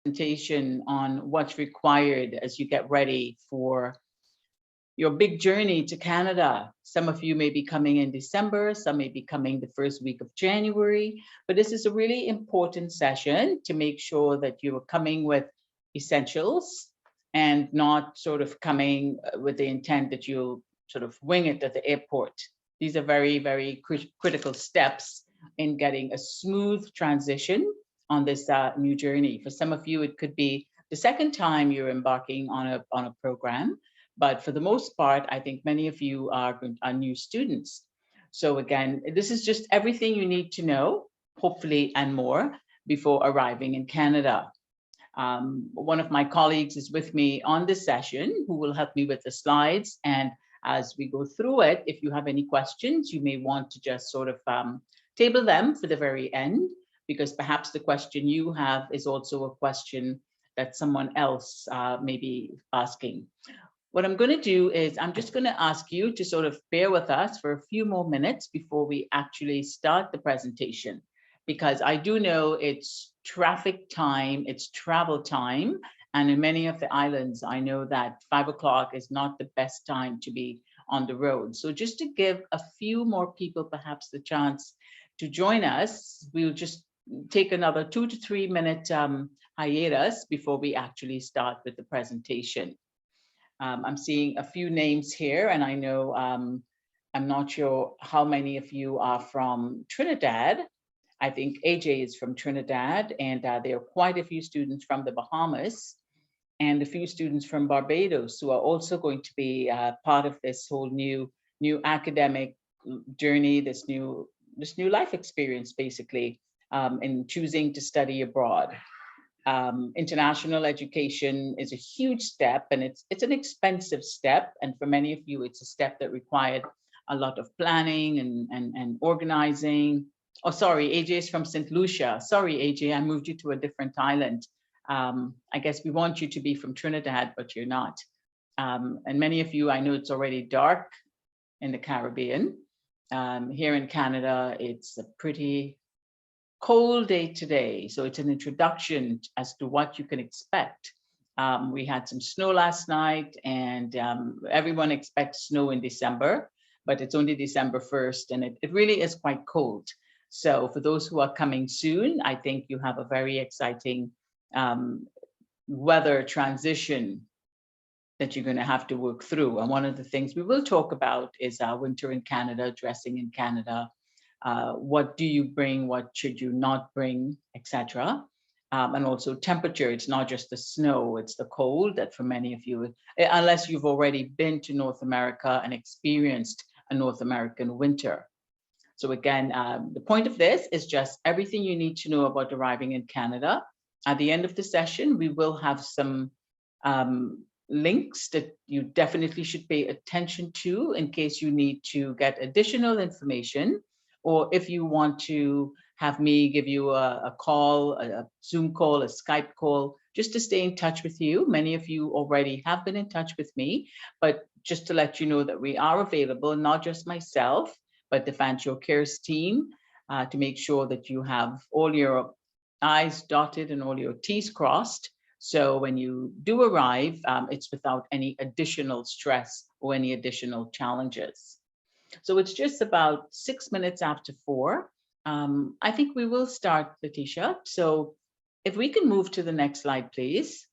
presentation on what's required as you get ready for your big journey to Canada. Some of you may be coming in December, some may be coming the first week of January, but this is a really important session to make sure that you are coming with essentials and not sort of coming with the intent that you'll sort of wing it at the airport. These are very, very critical steps in getting a smooth transition on this new journey. For some of you, it could be the second time you're embarking on a program. But for the most part, I think many of you are new students. So again, this is just everything you need to know, hopefully, and more before arriving in Canada. One of my colleagues is with me on this session who will help me with the slides. And as we go through it, if you have any questions, you may want to just sort of table them for the very end, because perhaps the question you have is also a question that someone else may be asking. What I'm going to do is I'm just going to ask you to sort of bear with us for a few more minutes before we actually start the presentation, because I do know it's traffic time, it's travel time, and in many of the islands, I know that 5 o'clock is not the best time to be on the road. So just to give a few more people perhaps the chance to join us, we'll just take another 2 to 3 minute hiatus before we actually start with the presentation. I'm seeing a few names here, and I know I'm not sure how many of you are from Trinidad. I think AJ is from Trinidad, and there are quite a few students from the Bahamas and a few students from Barbados who are also going to be part of this whole new academic journey, this new life experience, basically, in choosing to study abroad. International education is a huge step, and it's an expensive step. And for many of you, it's a step that required a lot of planning and organizing. Oh, sorry, AJ is from St. Lucia. Sorry, AJ, I moved you to a different island. I guess we want you to be from Trinidad, but you're not. And many of you, I know it's already dark in the Caribbean. Here in Canada, it's a pretty cold day today, so it's an introduction as to what you can expect. We had some snow last night, and everyone expects snow in December, but it's only December 1st, and it really is quite cold. So for those who are coming soon, I think you have a very exciting weather transition that you're going to have to work through. And one of the things we will talk about is winter in Canada, dressing in Canada. What do you bring, what should you not bring, etc. And also temperature. It's not just the snow, it's the cold that for many of you, unless you've already been to North America and experienced a North American winter. So again, the point of this is just everything you need to know about arriving in Canada. At the end of the session, we will have some links that you definitely should pay attention to in case you need to get additional information, or if you want to have me give you a call, a Zoom call, a Skype call, just to stay in touch with you. Many of you already have been in touch with me, but just to let you know that we are available, not just myself, but the Fanshawe Cares team, to make sure that you have all your I's dotted and all your T's crossed. So when you do arrive, it's without any additional stress or any additional challenges. So it's just about 6 minutes after 4. I think we will start, Letitia. So if we can move to the next slide, please.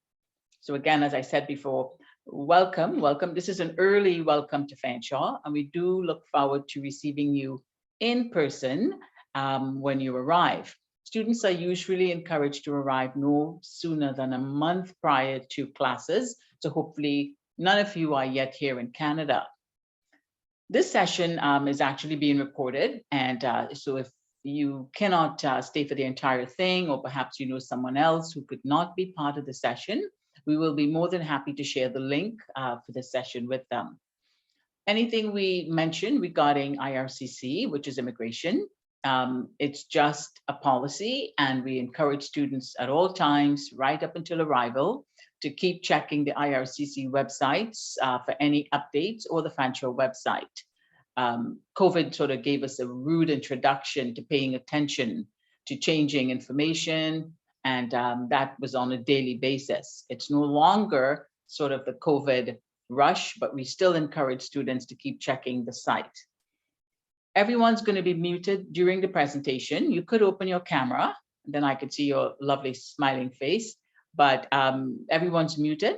So again, as I said before, welcome. This is an early welcome to Fanshawe, and we do look forward to receiving you in person when you arrive. Students are usually encouraged to arrive no sooner than a month prior to classes. So hopefully none of you are yet here in Canada. This session is actually being recorded. And so if you cannot stay for the entire thing, or perhaps you know someone else who could not be part of the session, we will be more than happy to share the link for the session with them. Anything we mentioned regarding IRCC, which is immigration, it's just a policy, and we encourage students at all times, right up until arrival, to keep checking the IRCC websites for any updates, or the Fanshawe website. COVID sort of gave us a rude introduction to paying attention to changing information And that was on a daily basis. It's no longer sort of the COVID rush, but we still encourage students to keep checking the site. Everyone's going to be muted during the presentation. You could open your camera, and then I could see your lovely smiling face, but everyone's muted.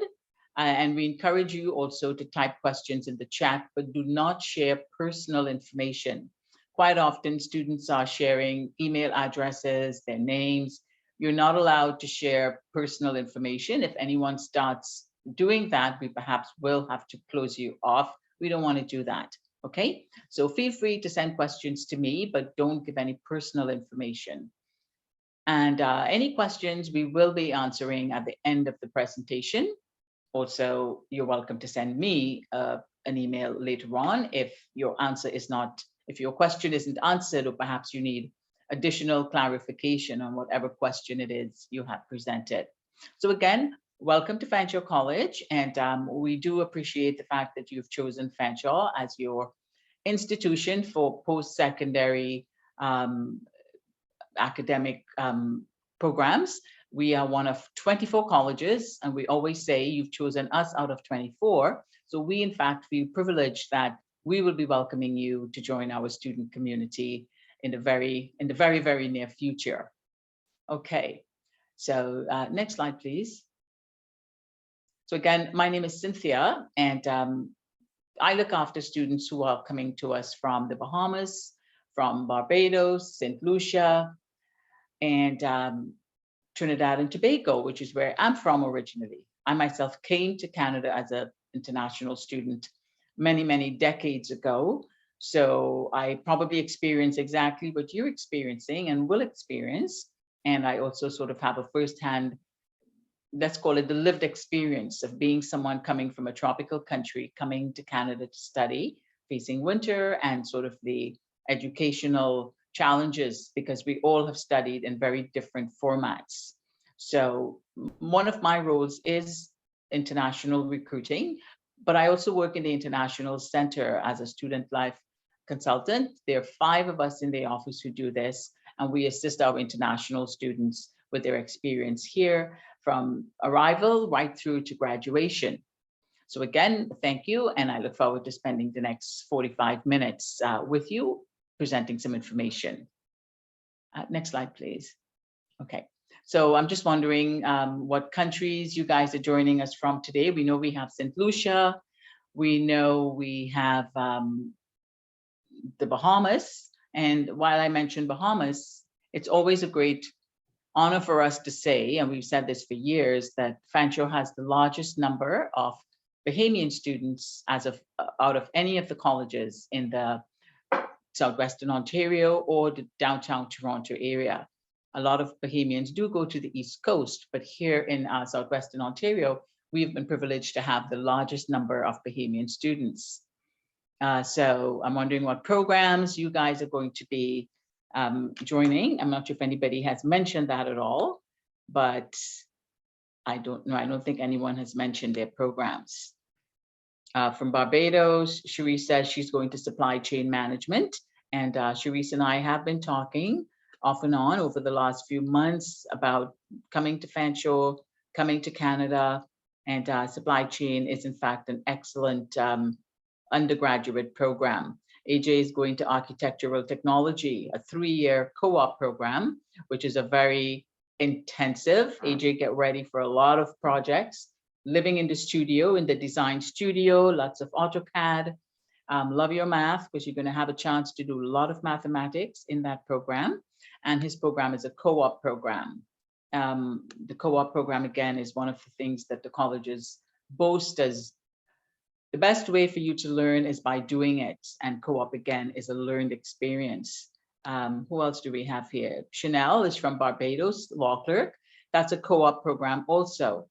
And we encourage you also to type questions in the chat, but do not share personal information. Quite often, students are sharing email addresses, their names. You're not allowed to share personal information. If anyone starts doing that, we perhaps will have to close you off. We don't want to do that, okay? So feel free to send questions to me, but don't give any personal information. And any questions we will be answering at the end of the presentation. Also, you're welcome to send me an email later on if your question isn't answered, or perhaps you need additional clarification on whatever question it is you have presented. So again, welcome to Fanshawe College, and we do appreciate the fact that you've chosen Fanshawe as your institution for post-secondary academic programs. We are one of 24 colleges, and we always say you've chosen us out of 24. So we, in fact, feel privileged that we will be welcoming you to join our student community in the very, very near future. Okay, so next slide, please. So again, my name is Cynthia, and I look after students who are coming to us from the Bahamas, from Barbados, St. Lucia, and Trinidad and Tobago, which is where I'm from originally. I myself came to Canada as an international student many, many decades ago. So I probably experience exactly what you're experiencing and will experience. And I also sort of have a firsthand, let's call it the lived experience of being someone coming from a tropical country, coming to Canada to study, facing winter and sort of the educational challenges, because we all have studied in very different formats. So one of my roles is international recruiting, but I also work in the International Center as a student life consultant. There are 5 of us in the office who do this, and we assist our international students with their experience here from arrival right through to graduation. So again, thank you, and I look forward to spending the next 45 minutes with you, presenting some information. Next slide, please. Okay, so I'm just wondering what countries you guys are joining us from today. We know we have St. Lucia. We know we have the Bahamas. And while I mentioned Bahamas, it's always a great honor for us to say, and we've said this for years, that Fanshawe has the largest number of Bahamian students out of any of the colleges in the Southwestern Ontario or the downtown Toronto area. A lot of Bahamians do go to the East Coast, but here in Southwestern Ontario, we've been privileged to have the largest number of Bahamian students. So I'm wondering what programs you guys are going to be joining. I'm not sure if anybody has mentioned that at all, but I don't know. I don't think anyone has mentioned their programs. From Barbados, Cherise says she's going to supply chain management. And Cherise and I have been talking off and on over the last few months about coming to Fanshawe, coming to Canada, and supply chain is in fact an excellent undergraduate program. AJ is going to architectural technology, a 3-year co-op program, which is a very intensive. AJ, get ready for a lot of projects, living in the studio, in the design studio, lots of AutoCAD. Love your math, because you're going to have a chance to do a lot of mathematics in that program. And his program is a co-op program. The co-op program, again, is one of the things that the colleges boast as the best way for you to learn is by doing it. And co-op, again, is a learned experience. Who else do we have here? Chanel is from Barbados, law clerk. That's a co-op program also.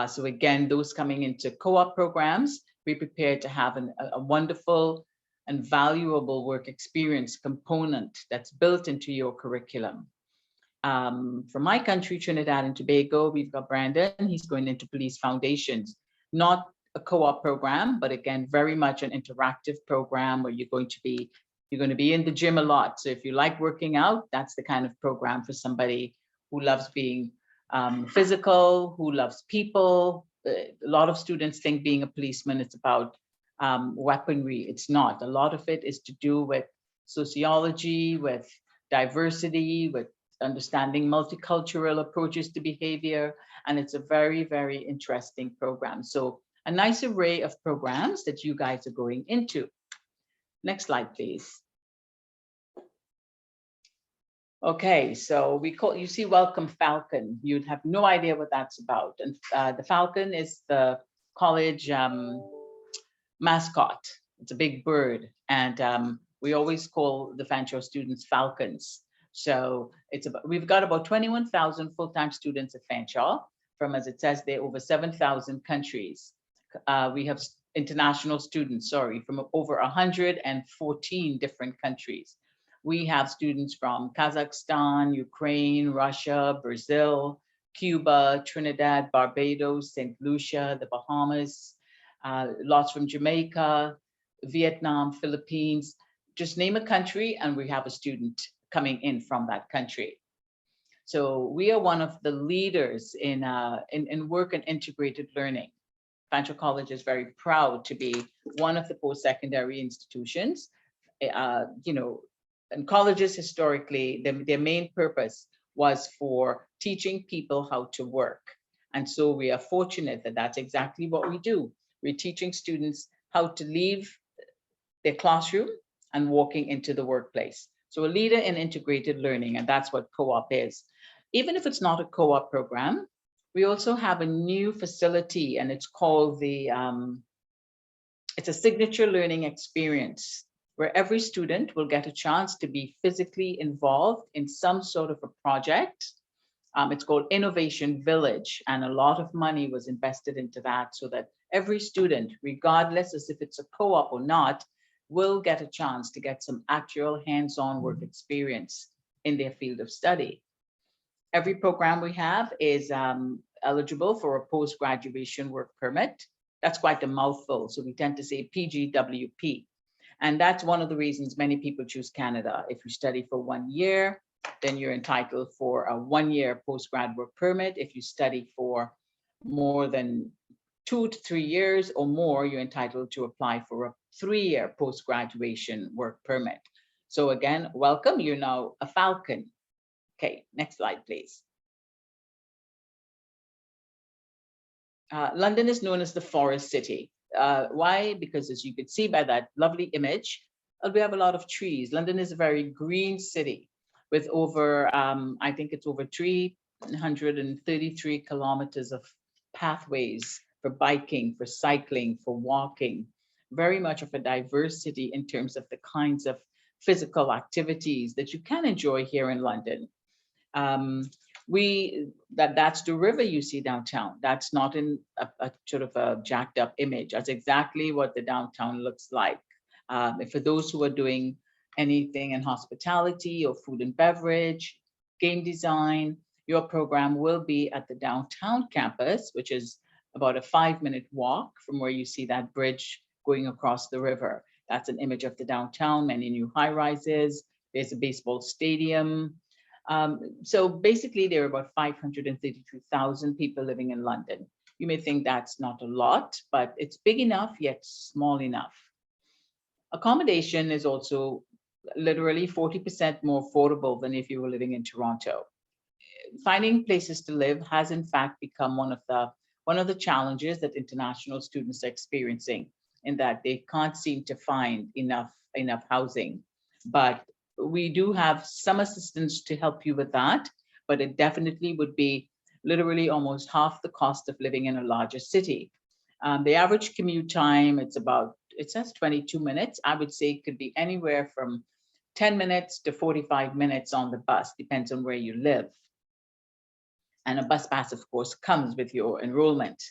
So again, those coming into co-op programs, be prepared to have a wonderful and valuable work experience component that's built into your curriculum. From my country, Trinidad and Tobago, we've got Brandon. He's going into police foundations, not a co-op program, but again, very much an interactive program where you're going to be in the gym a lot. So if you like working out, that's the kind of program for somebody who loves being physical, who loves people. A lot of students think being a policeman is about weaponry. It's not. A lot of it is to do with sociology, with diversity, with understanding multicultural approaches to behavior. And it's a very, very interesting program. So a nice array of programs that you guys are going into. Next slide, please. Okay, so you see Welcome Falcon. You'd have no idea what that's about. And the Falcon is the college mascot. It's a big bird. And we always call the Fanshawe students Falcons. So we've got about 21,000 full-time students at Fanshawe from, as it says there, over 7,000 countries. We have international students, from over 114 different countries. We have students from Kazakhstan, Ukraine, Russia, Brazil, Cuba, Trinidad, Barbados, St. Lucia, the Bahamas, lots from Jamaica, Vietnam, Philippines. Just name a country and we have a student coming in from that country. So we are one of the leaders in work and integrated learning. Fanshawe College is very proud to be one of the post-secondary institutions. And colleges historically, their main purpose was for teaching people how to work. And so we are fortunate that that's exactly what we do. We're teaching students how to leave their classroom and walking into the workplace. So a leader in integrated learning, and that's what co-op is. Even if it's not a co-op program, we also have a new facility, and it's called it's a signature learning experience, where every student will get a chance to be physically involved in some sort of a project. It's called Innovation Village, and a lot of money was invested into that so that every student, regardless as if it's a co-op or not, will get a chance to get some actual hands-on work experience in their field of study. Every program we have is eligible for a post-graduation work permit. That's quite a mouthful, so we tend to say PGWP. And that's one of the reasons many people choose Canada. If you study for 1 year, then you're entitled for a 1-year post-grad work permit. If you study for more than 2 to 3 years or more, you're entitled to apply for a 3-year post-graduation work permit. So again, welcome, you're now a Falcon. Okay, next slide, please. London is known as the Forest City. Why? Because as you could see by that lovely image, we have a lot of trees. London is a very green city with over, I think it's over 333 kilometers of pathways for biking, for cycling, for walking. Very much of a diversity in terms of the kinds of physical activities that you can enjoy here in London. That's the river you see downtown. That's not in a sort of a jacked up image. That's exactly what the downtown looks like. For those who are doing anything in hospitality or food and beverage, game design, your program will be at the downtown campus, which is about a 5-minute walk from where you see that bridge going across the river. That's an image of the downtown, many new high rises. There's a baseball stadium. So basically, there are about 532,000 people living in London. You may think that's not a lot, but it's big enough, yet small enough. Accommodation is also literally 40% more affordable than if you were living in Toronto. Finding places to live has in fact become one of the challenges that international students are experiencing, in that they can't seem to find enough housing. But we do have some assistance to help you with that, but it definitely would be literally almost half the cost of living in a larger city. The average commute time, it says 22 minutes. I would say it could be anywhere from 10 minutes to 45 minutes on the bus, depends on where you live. And a bus pass, of course, comes with your enrollment.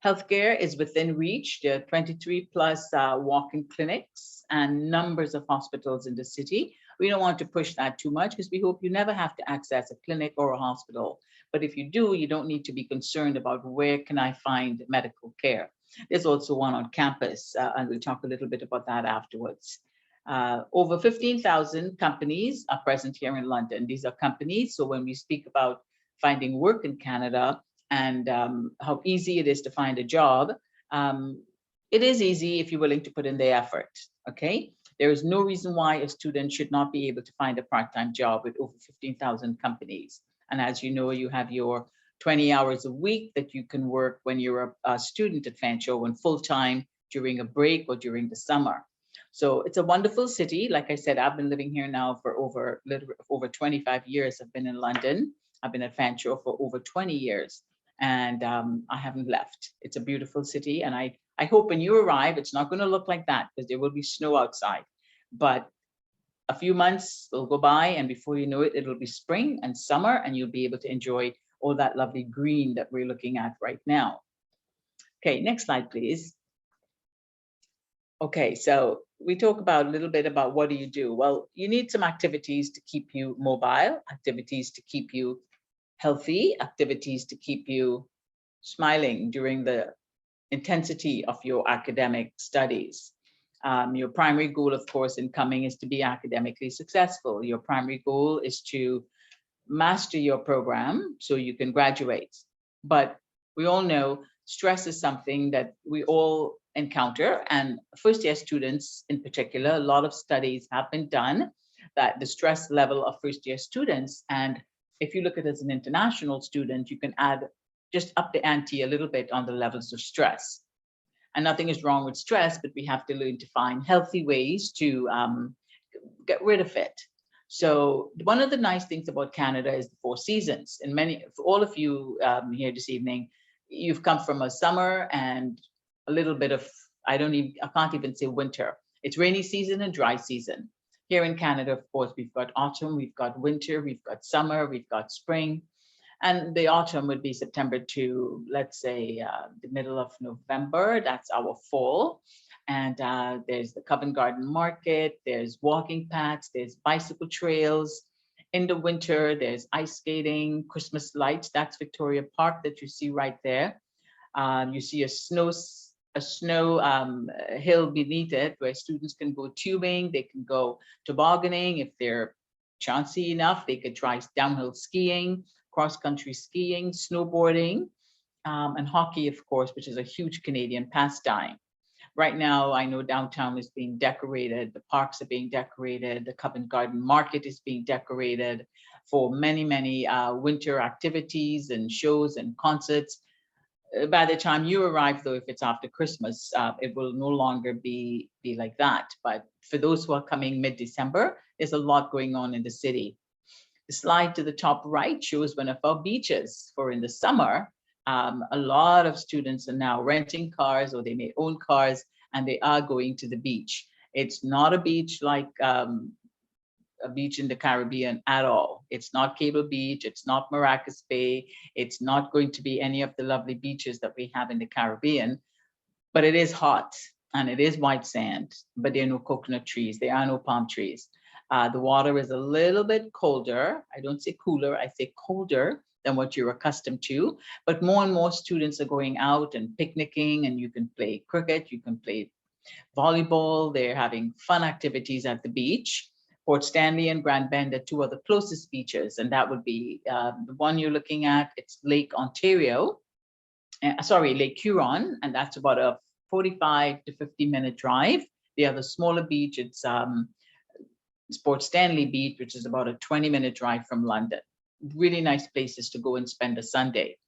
Healthcare is within reach. There are 23 plus walk-in clinics and numbers of hospitals in the city. We don't want to push that too much because we hope you never have to access a clinic or a hospital. But if you do, you don't need to be concerned about where can I find medical care. There's also one on campus, and we'll talk a little bit about that afterwards. Over 15,000 companies are present here in London. These are companies, so when we speak about finding work in Canada and how easy it is to find a job, it is easy if you're willing to put in the effort, okay? There is no reason why a student should not be able to find a part-time job with over 15,000 companies. And as you know, you have your 20 hours a week that you can work when you're a student at Fanshawe and full-time during a break or during the summer. So it's a wonderful city. Like I said, I've been living here now for over 25 years. I've been in London. I've been at Fanshawe for over 20 years, and I haven't left. It's a beautiful city, and I hope when you arrive, it's not going to look like that because there will be snow outside. But a few months will go by, and before you know it, it'll be spring and summer, and you'll be able to enjoy all that lovely green that we're looking at right now. Okay, next slide, please. Okay, so we talk about a little bit about what do you do? Well, you need some activities to keep you mobile, activities to keep you healthy, activities to keep you smiling during the intensity of your academic studies. Your primary goal, of course, in coming is to be academically successful. Your primary goal is to master your program so you can graduate. But we all know stress is something that we all encounter, and first-year students in particular, a lot of studies have been done that the stress level of first-year students, and if you look at it as an international student, you can add just up the ante a little bit on the levels of stress. And nothing is wrong with stress, but we have to learn to find healthy ways to get rid of it. So one of the nice things about Canada is the 4 seasons. And for all of you here this evening, you've come from a summer and a little bit of, I can't even say winter. It's rainy season and dry season. Here in Canada, of course, we've got autumn, we've got winter, we've got summer, we've got spring. And the autumn would be September to, let's say, the middle of November. That's our fall. And there's the Covent Garden Market, there's walking paths, there's bicycle trails. In the winter, there's ice skating, Christmas lights. That's Victoria Park that you see right there. You see a snow hill beneath it where students can go tubing, they can go tobogganing. If they're chancy enough, they could try downhill skiing, cross-country skiing, snowboarding, and hockey, of course, which is a huge Canadian pastime. Right now, I know downtown is being decorated, the parks are being decorated, the Covent Garden Market is being decorated for many, many winter activities and shows and concerts. By the time you arrive, though, if it's after Christmas, it will no longer be like that. But for those who are coming mid-December, there's a lot going on in the city. The slide to the top right shows one of our beaches. For in the summer, a lot of students are now renting cars or they may own cars and they are going to the beach. It's not a beach like a beach in the Caribbean at all. It's not Cable Beach, it's not Maracas Bay, it's not going to be any of the lovely beaches that we have in the Caribbean, but it is hot and it is white sand, but there are no coconut trees, there are no palm trees. The water is a little bit colder. I don't say cooler, I say colder than what you're accustomed to, but more and more students are going out and picnicking, and you can play cricket, you can play volleyball, they're having fun activities at the beach. Port Stanley and Grand Bend are 2 of the closest beaches, and that would be the one you're looking at, it's Lake Ontario, Lake Huron, and that's about a 45 to 50-minute drive. The other smaller beach, it's Port Stanley Beach, which is about a 20-minute drive from London. Really nice places to go and spend a Sunday.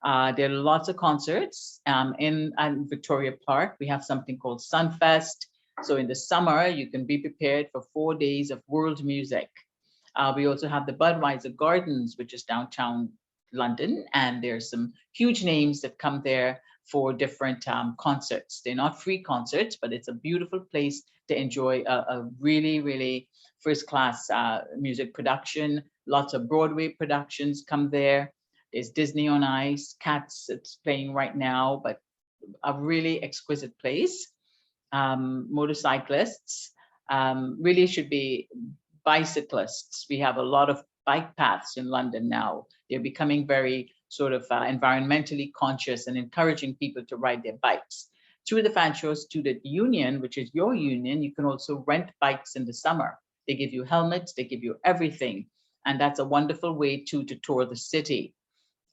There are lots of concerts in Victoria Park. We have something called Sunfest. So in the summer, you can be prepared for 4 days of world music. We also have the Budweiser Gardens, which is downtown London, and there's some huge names that come there for different concerts. They're not free concerts, but it's a beautiful place to enjoy a really, really first-class music production. Lots of Broadway productions come there. There's Disney on Ice, Cats, it's playing right now, but a really exquisite place. Motorcyclists really should be bicyclists. We have a lot of bike paths in London now. They're becoming very sort of environmentally conscious and encouraging people to ride their bikes. Through the Fanshawe Student Union, which is your union, you can also rent bikes in the summer. They give you helmets, they give you everything. And that's a wonderful way to tour the city.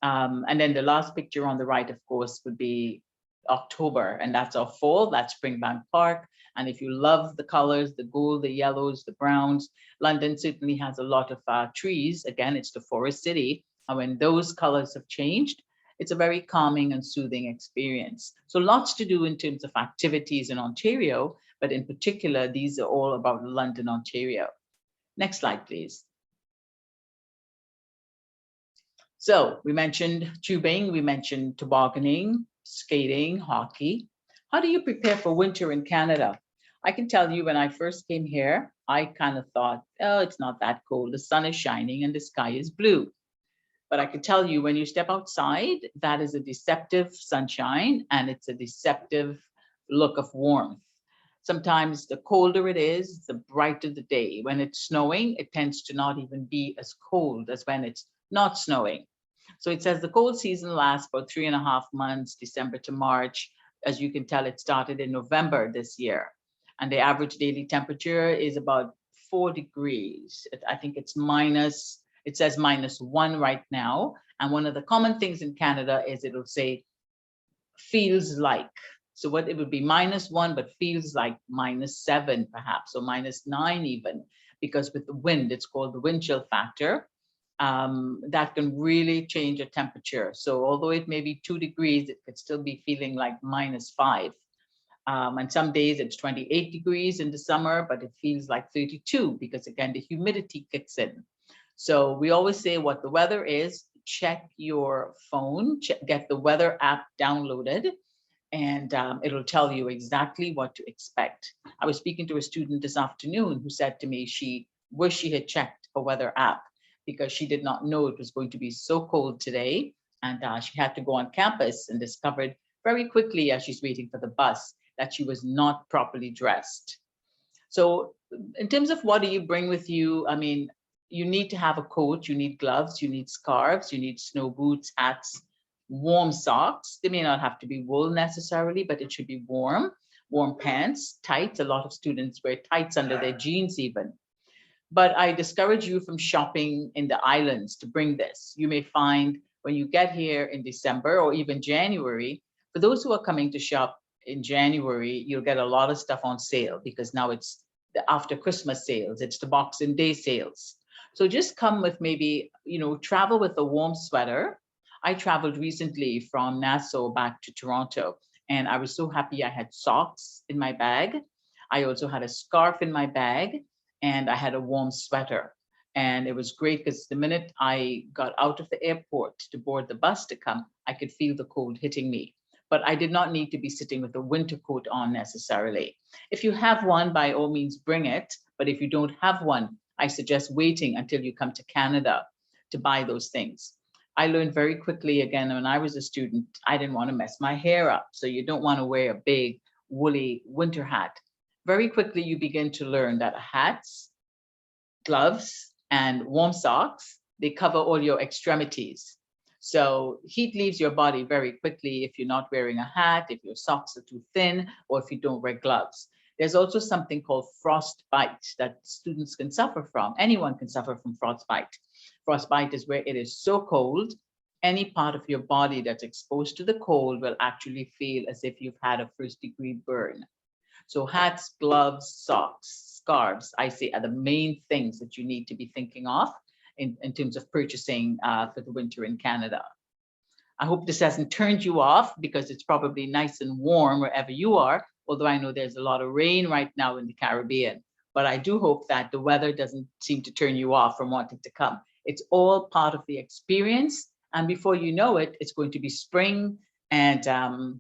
And then the last picture on the right, of course, would be October, and that's our fall, that's Springbank Park. And if you love the colors, the gold, the yellows, the browns, London certainly has a lot of trees. Again, it's the forest city. And when those colors have changed, it's a very calming and soothing experience. So lots to do in terms of activities in Ontario, but in particular, these are all about London, Ontario. Next slide, please. So we mentioned tubing, we mentioned tobogganing, skating, hockey. How do you prepare for winter in Canada? I can tell you when I first came here, I kind of thought, oh, it's not that cold. The sun is shining and the sky is blue. But I can tell you when you step outside, that is a deceptive sunshine and it's a deceptive look of warmth. Sometimes the colder it is, the brighter the day. When it's snowing, it tends to not even be as cold as when it's not snowing. So it says the cold season lasts for 3.5 months, December to March. As you can tell, it started in November this year. And the average daily temperature is about 4 degrees. I think it's minus, it says -1 right now. And one of the common things in Canada is it'll say feels like. So what it would be -1, but feels like -7 perhaps, or -9 even, because with the wind, it's called the wind chill factor. That can really change a temperature. So although it may be 2 degrees, it could still be feeling like -5. And some days it's 28 degrees in the summer, but it feels like 32 because again, the humidity kicks in. So we always say what the weather is, check your phone, get the weather app downloaded, and it'll tell you exactly what to expect. I was speaking to a student this afternoon who said to me she wished she had checked a weather app because she did not know it was going to be so cold today. And she had to go on campus and discovered very quickly as she's waiting for the bus that she was not properly dressed. So in terms of what do you bring with you, I mean, you need to have a coat, you need gloves, you need scarves, you need snow boots, hats, warm socks. They may not have to be wool necessarily, but it should be warm, warm pants, tights. A lot of students wear tights under their jeans even. But I discourage you from shopping in the islands to bring this. You may find when you get here in December or even January, for those who are coming to shop in January, you'll get a lot of stuff on sale because now it's the after Christmas sales, it's the Boxing Day sales. So just come with maybe, travel with a warm sweater. I traveled recently from Nassau back to Toronto, and I was so happy I had socks in my bag. I also had a scarf in my bag, and I had a warm sweater. And it was great because the minute I got out of the airport to board the bus to come, I could feel the cold hitting me. But I did not need to be sitting with a winter coat on necessarily. If you have one, by all means, bring it. But if you don't have one, I suggest waiting until you come to Canada to buy those things. I learned very quickly, again, when I was a student, I didn't want to mess my hair up. So you don't want to wear a big woolly winter hat. Very quickly, you begin to learn that hats, gloves, and warm socks, they cover all your extremities. So heat leaves your body very quickly if you're not wearing a hat, if your socks are too thin, or if you don't wear gloves. There's also something called frostbite that students can suffer from. Anyone can suffer from frostbite. Frostbite is where it is so cold, any part of your body that's exposed to the cold will actually feel as if you've had a first-degree burn. So hats, gloves, socks, scarves, I say are the main things that you need to be thinking of in terms of purchasing for the winter in Canada. I hope this hasn't turned you off because it's probably nice and warm wherever you are, although I know there's a lot of rain right now in the Caribbean. But I do hope that the weather doesn't seem to turn you off from wanting to come. It's all part of the experience. And before you know it, it's going to be spring, and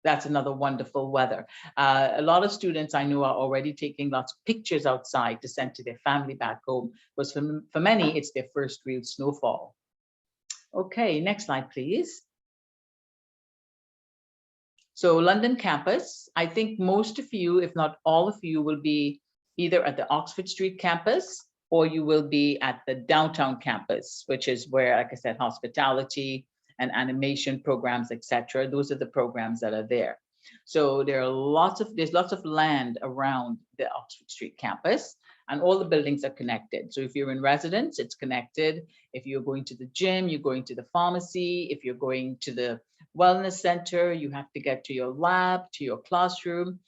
that's another wonderful weather. A lot of students I know are already taking lots of pictures outside to send to their family back home, because for many, it's their first real snowfall. Okay, next slide, please. So London campus, I think most of you, if not all of you, will be either at the Oxford Street campus or you will be at the downtown campus, which is where, like I said, hospitality and animation programs, etc. Those are the programs that are there. So there's lots of land around the Oxford Street campus. and all the buildings are connected. So if you're in residence, it's connected. If you're going to the gym, you're going to the pharmacy. If you're going to the wellness center, you have to get to your lab, to your classroom.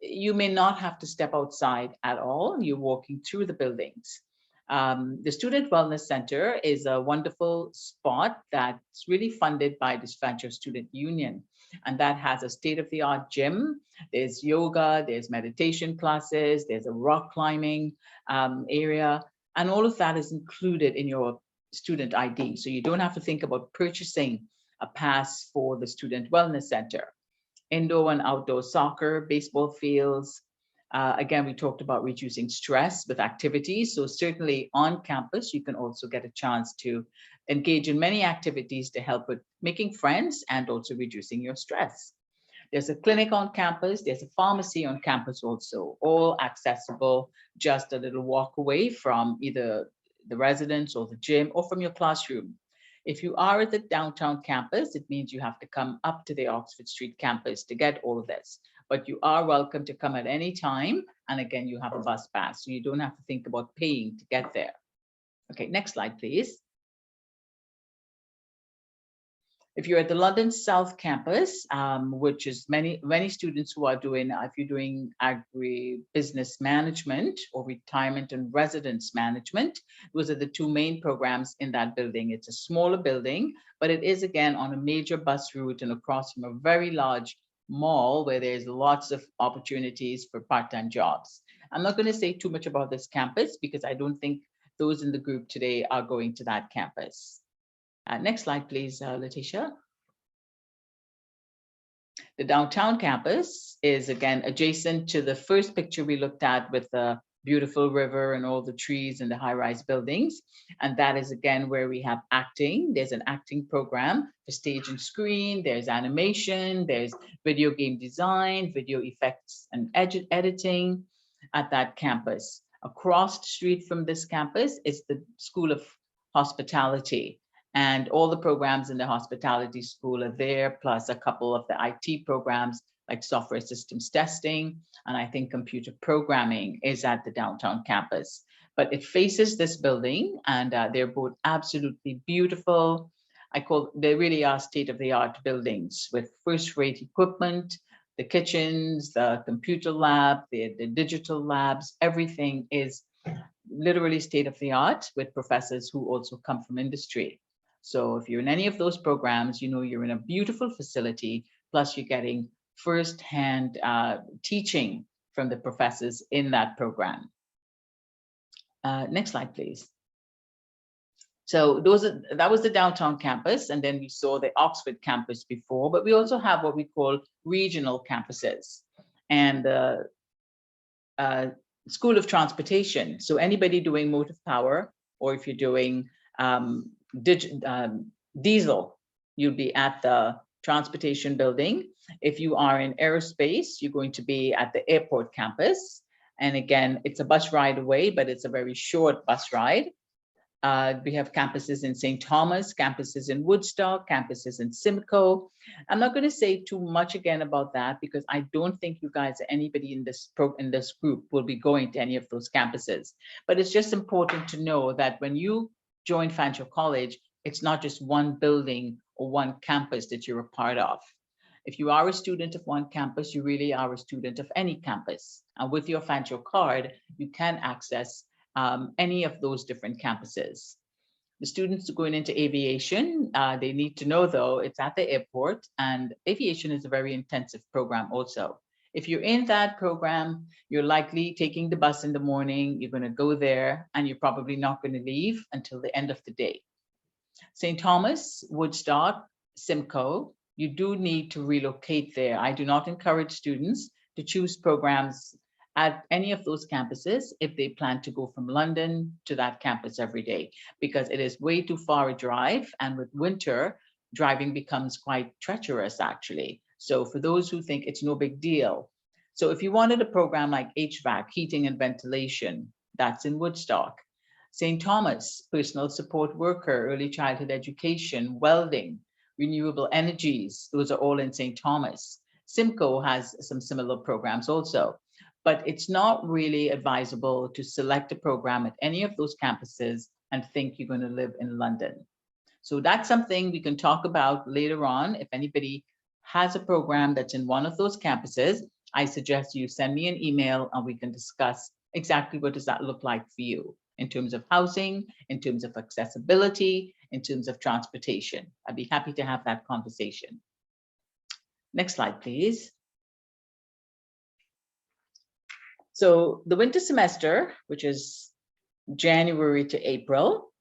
You may not have to step outside at all. You're walking through the buildings. The Student Wellness Center is a wonderful spot that's really funded by the Fanshawe Student Union. And that has a state-of-the-art gym. There's yoga, there's meditation classes, there's a rock climbing area. And all of that is included in your student ID. So you don't have to think about purchasing a pass for the Student Wellness Center. Indoor and outdoor soccer, baseball fields. Again, we talked about reducing stress with activities. So certainly on campus, you can also get a chance to engage in many activities to help with making friends and also reducing your stress. There's a clinic on campus. There's a pharmacy on campus also, all accessible, just a little walk away from either the residence or the gym or from your classroom. If you are at the downtown campus, it means you have to come up to the Oxford Street campus to get all of this. But you are welcome to come at any time. And again, you have a bus pass, so you don't have to think about paying to get there. Okay, next slide, please. If you're at the London South Campus, which is many students who are doing, if you're doing agribusiness management or retirement and residence management, those are the two main programs in that building. It's a smaller building, but it is again on a major bus route and across from a very large mall where there's lots of opportunities for part-time jobs. I'm not going to say too much about this campus because I don't think those in the group today are going to that campus. Next slide, please, Letitia. The downtown campus is again adjacent to the first picture we looked at with the beautiful river and all the trees and the high-rise buildings. And that is again where we have acting. There's an acting program for stage and screen. There's animation. There's video game design, video effects and editing at that campus. Across the street from this campus is the School of Hospitality. And all the programs in the hospitality school are there, plus a couple of the IT programs like software systems testing, and I think computer programming is at the downtown campus. But it faces this building, and they're both absolutely beautiful. They really are state-of-the-art buildings with first-rate equipment, the kitchens, the computer lab, the digital labs, everything is literally state-of-the-art with professors who also come from industry. So if you're in any of those programs, you know you're in a beautiful facility, plus you're getting firsthand teaching from the professors in that program. Next slide, please. So that was the downtown campus, and then we saw the Oxford campus before, but we also have what we call regional campuses. And the School of Transportation. So anybody doing motive power, or if you're doing diesel, you'll be at the transportation building. If you are in aerospace, you're going to be at the airport campus. And again, it's a bus ride away, but it's a very short bus ride. We have campuses in St. Thomas, campuses in Woodstock, campuses in Simcoe. I'm not going to say too much again about that because I don't think you guys or anybody in this group will be going to any of those campuses. But it's just important to know that when you join Fanshawe College, it's not just one building or one campus that you're a part of. If you are a student of one campus, you really are a student of any campus. And with your Fanshawe card, you can access any of those different campuses. The students going into aviation, they need to know though, it's at the airport, and aviation is a very intensive program also. If you're in that program, you're likely taking the bus in the morning, you're going to go there, and you're probably not going to leave until the end of the day. St. Thomas, Woodstock, Simcoe, you do need to relocate there. I do not encourage students to choose programs at any of those campuses if they plan to go from London to that campus every day, because it is way too far a drive, and with winter, driving becomes quite treacherous actually. So for those who think it's no big deal. So if you wanted a program like HVAC, heating and ventilation, that's in Woodstock. St. Thomas, personal support worker, early childhood education, welding, renewable energies, those are all in St. Thomas. Simcoe has some similar programs also. but it's not really advisable to select a program at any of those campuses and think you're going to live in London. So that's something we can talk about later on. If anybody has a program that's in one of those campuses, I suggest you send me an email and we can discuss exactly what does that look like for you in terms of housing, in terms of accessibility, in terms of transportation. I'd be happy to have that conversation. Next slide, please. So the winter semester, which is January to April,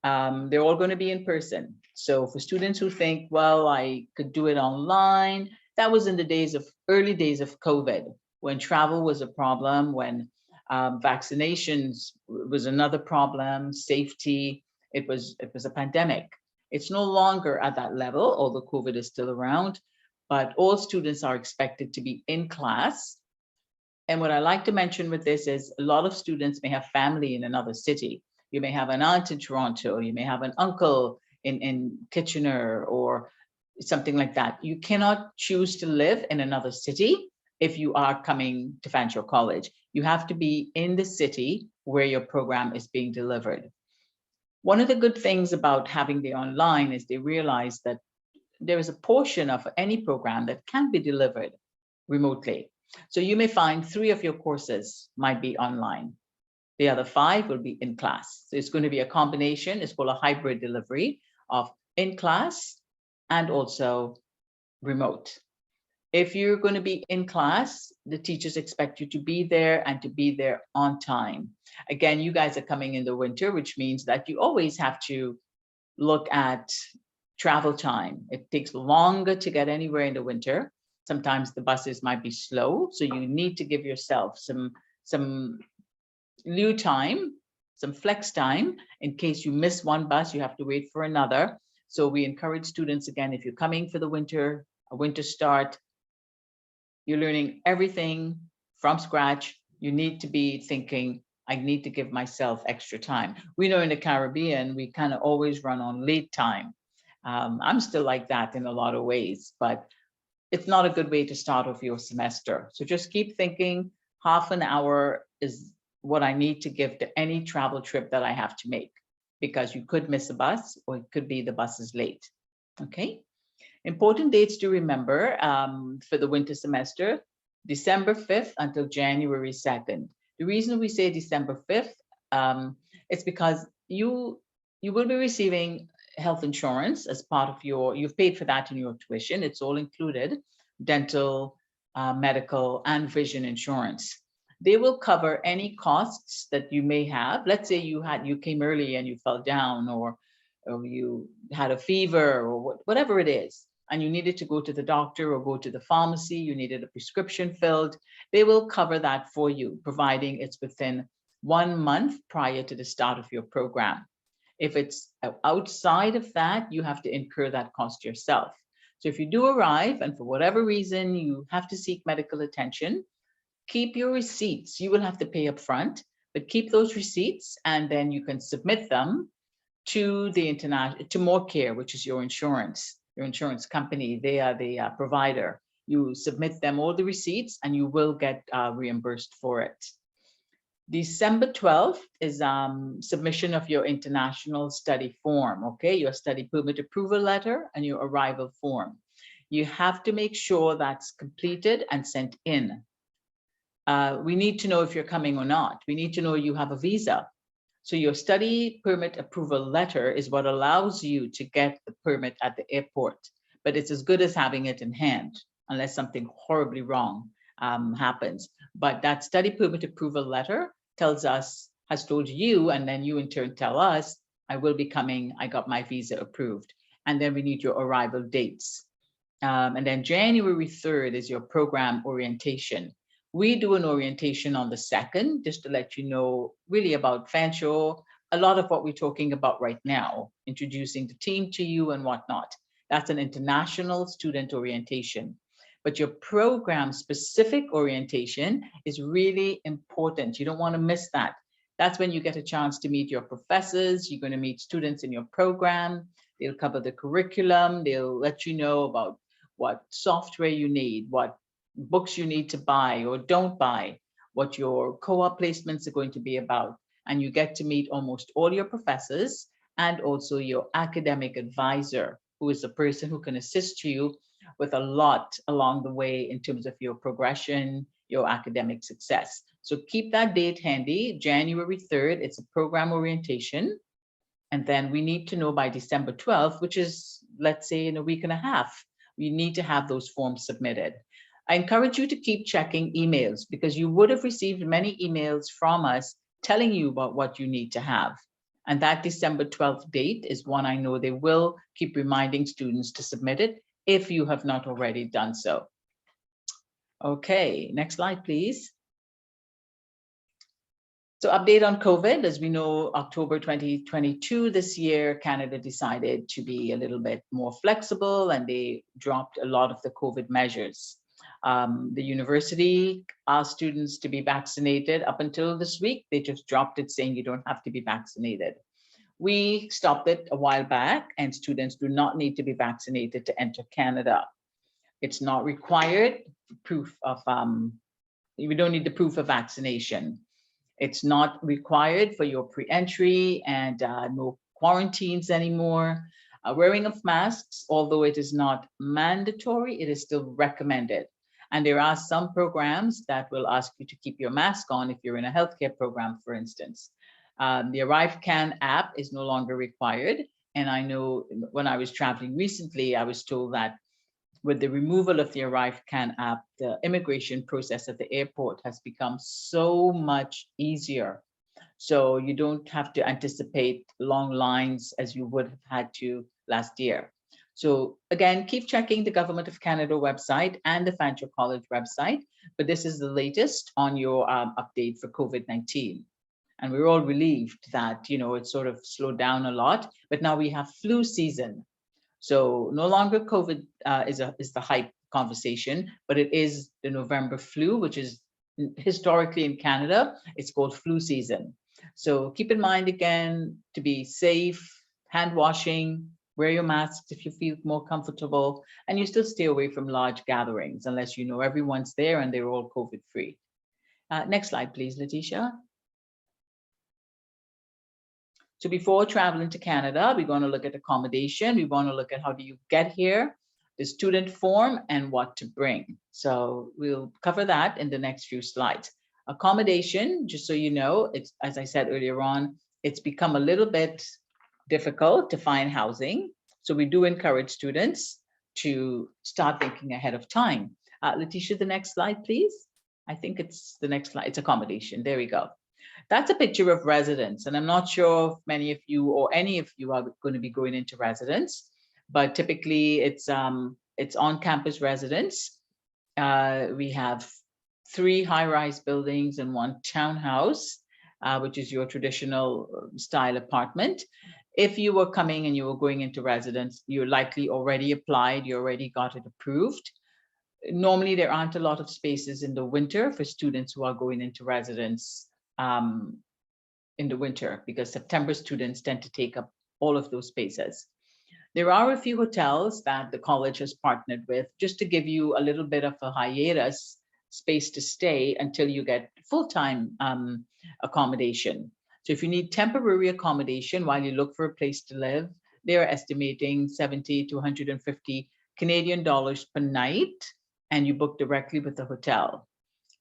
they're all going to be in person. So for students who think, well, I could do it online, that was in the early days of COVID, when travel was a problem, when vaccinations was another problem, safety, it was a pandemic. It's no longer at that level, although COVID is still around, but all students are expected to be in class. And what I like to mention with this is a lot of students may have family in another city. You may have an aunt in Toronto, you may have an uncle in Kitchener or something like that. You cannot choose to live in another city if you are coming to Fanshawe College. You have to be in the city where your program is being delivered. One of the good things about having the online is they realize that there is a portion of any program that can be delivered remotely. So you may find 3 of your courses might be online. The other 5 will be in class. So it's going to be a combination. It's called a hybrid delivery of in class and also remote. If you're going to be in class, the teachers expect you to be there and to be there on time. Again, you guys are coming in the winter, which means that you always have to look at travel time. It takes longer to get anywhere in the winter. Sometimes the buses might be slow, so you need to give yourself some lieu time, some flex time. In case you miss one bus, you have to wait for another. So we encourage students, again, if you're coming for the winter, a winter start, you're learning everything from scratch. You need to be thinking, I need to give myself extra time. We know in the Caribbean, we kind of always run on late time. I'm still like that in a lot of ways, but it's not a good way to start off your semester. So just keep thinking half an hour is what I need to give to any travel trip that I have to make, because you could miss a bus or it could be the bus is late. Okay. Important dates to remember for the winter semester, December 5th until January 2nd. The reason we say December 5th, it's because you will be receiving health insurance as part of you've paid for that in your tuition. It's all included, dental, medical, and vision insurance. They will cover any costs that you may have. Let's say you came early and you fell down, or you had a fever, or whatever it is, and you needed to go to the doctor or go to the pharmacy, you needed a prescription filled. They will cover that for you, providing it's within 1 month prior to the start of your program. If it's outside of that, you have to incur that cost yourself. So if you do arrive and for whatever reason you have to seek medical attention, keep your receipts. You will have to pay up front, but keep those receipts and then you can submit them to to More Care, which is your insurance company. They are the provider. You submit them all the receipts and you will get reimbursed for it. December 12th is submission of your international study form, okay? Your study permit approval letter and your arrival form. You have to make sure that's completed and sent in. We need to know if you're coming or not. We need to know you have a visa. So your study permit approval letter is what allows you to get the permit at the airport, but it's as good as having it in hand, unless something horribly wrong happens. But that study permit approval letter has told you, and then you in turn tell us, I will be coming, I got my visa approved. And then we need your arrival dates. And then January 3rd is your program orientation. We do an orientation on the 2nd, just to let you know really about Fanshawe, a lot of what we're talking about right now, introducing the team to you and whatnot. That's an international student orientation. But your program specific orientation is really important. You don't want to miss that. That's when you get a chance to meet your professors. You're going to meet students in your program. They'll cover the curriculum. They'll let you know about what software you need, what books you need to buy or don't buy, what your co-op placements are going to be about. And you get to meet almost all your professors and also your academic advisor, who is the person who can assist you with a lot along the way in terms of your progression, your academic success. So keep that date handy, January 3rd, it's a program orientation. And then we need to know by December 12th, which is, let's say, in a week and a half, we need to have those forms submitted. I encourage you to keep checking emails because you would have received many emails from us telling you about what you need to have. And that December 12th date is one I know they will keep reminding students to submit it if you have not already done so. Okay, next slide, please. So update on COVID, as we know, October 2022, this year, Canada decided to be a little bit more flexible and they dropped a lot of the COVID measures. The university asked students to be vaccinated up until this week. They just dropped it saying you don't have to be vaccinated. We stopped it a while back and students do not need to be vaccinated to enter Canada. It's not required proof of, we don't need the proof of vaccination. It's not required for your pre-entry and no quarantines anymore. Wearing of masks, although it is not mandatory, it is still recommended. And there are some programs that will ask you to keep your mask on if you're in a healthcare program, for instance. The ArriveCAN app is no longer required. And I know when I was traveling recently, I was told that with the removal of the ArriveCAN app, the immigration process at the airport has become so much easier. So you don't have to anticipate long lines as you would have had to last year. So again, keep checking the Government of Canada website and the Fanshawe College website, but this is the latest on your update for COVID-19. And we're all relieved that, you know, it sort of slowed down a lot, but now we have flu season. So no longer COVID is the hype conversation, but it is the November flu, which is historically in Canada, it's called flu season. So keep in mind again to be safe, hand washing, wear your masks if you feel more comfortable, and you still stay away from large gatherings unless you know everyone's there and they're all COVID free. Next slide, please, Letitia. So before traveling to Canada, we're going to look at accommodation. We want to look at how do you get here, the student form, and what to bring. So we'll cover that in the next few slides. Accommodation, just so you know, it's, as I said earlier on, it's become a little bit difficult to find housing. So we do encourage students to start thinking ahead of time. Letitia, the next slide, please. I think it's the next slide. It's accommodation. There we go. That's a picture of residence, and I'm not sure if many of you or any of you are going to be going into residence, but typically it's on-campus residence. We have 3 high-rise buildings and 1 townhouse, which is your traditional style apartment. If you were coming and you were going into residence, you're likely already applied, you already got it approved. Normally, there aren't a lot of spaces in the winter for students who are going into residence in the winter, because September students tend to take up all of those spaces. There are a few hotels that the college has partnered with just to give you a little bit of a hiatus space to stay until you get full-time accommodation. So if you need temporary accommodation while you look for a place to live, they're estimating 70 to 150 Canadian dollars per night, and you book directly with the hotel.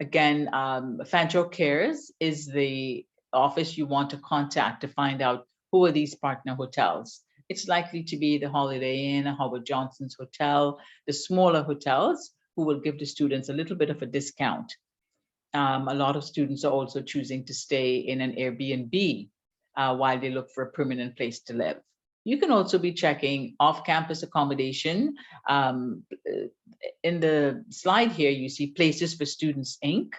Again, Fanshawe Cares is the office you want to contact to find out who are these partner hotels. It's likely to be the Holiday Inn, Howard Johnson's Hotel, the smaller hotels who will give the students a little bit of a discount. A lot of students are also choosing to stay in an Airbnb while they look for a permanent place to live. You can also be checking off-campus accommodation. In the slide here, you see Places for Students, Inc.,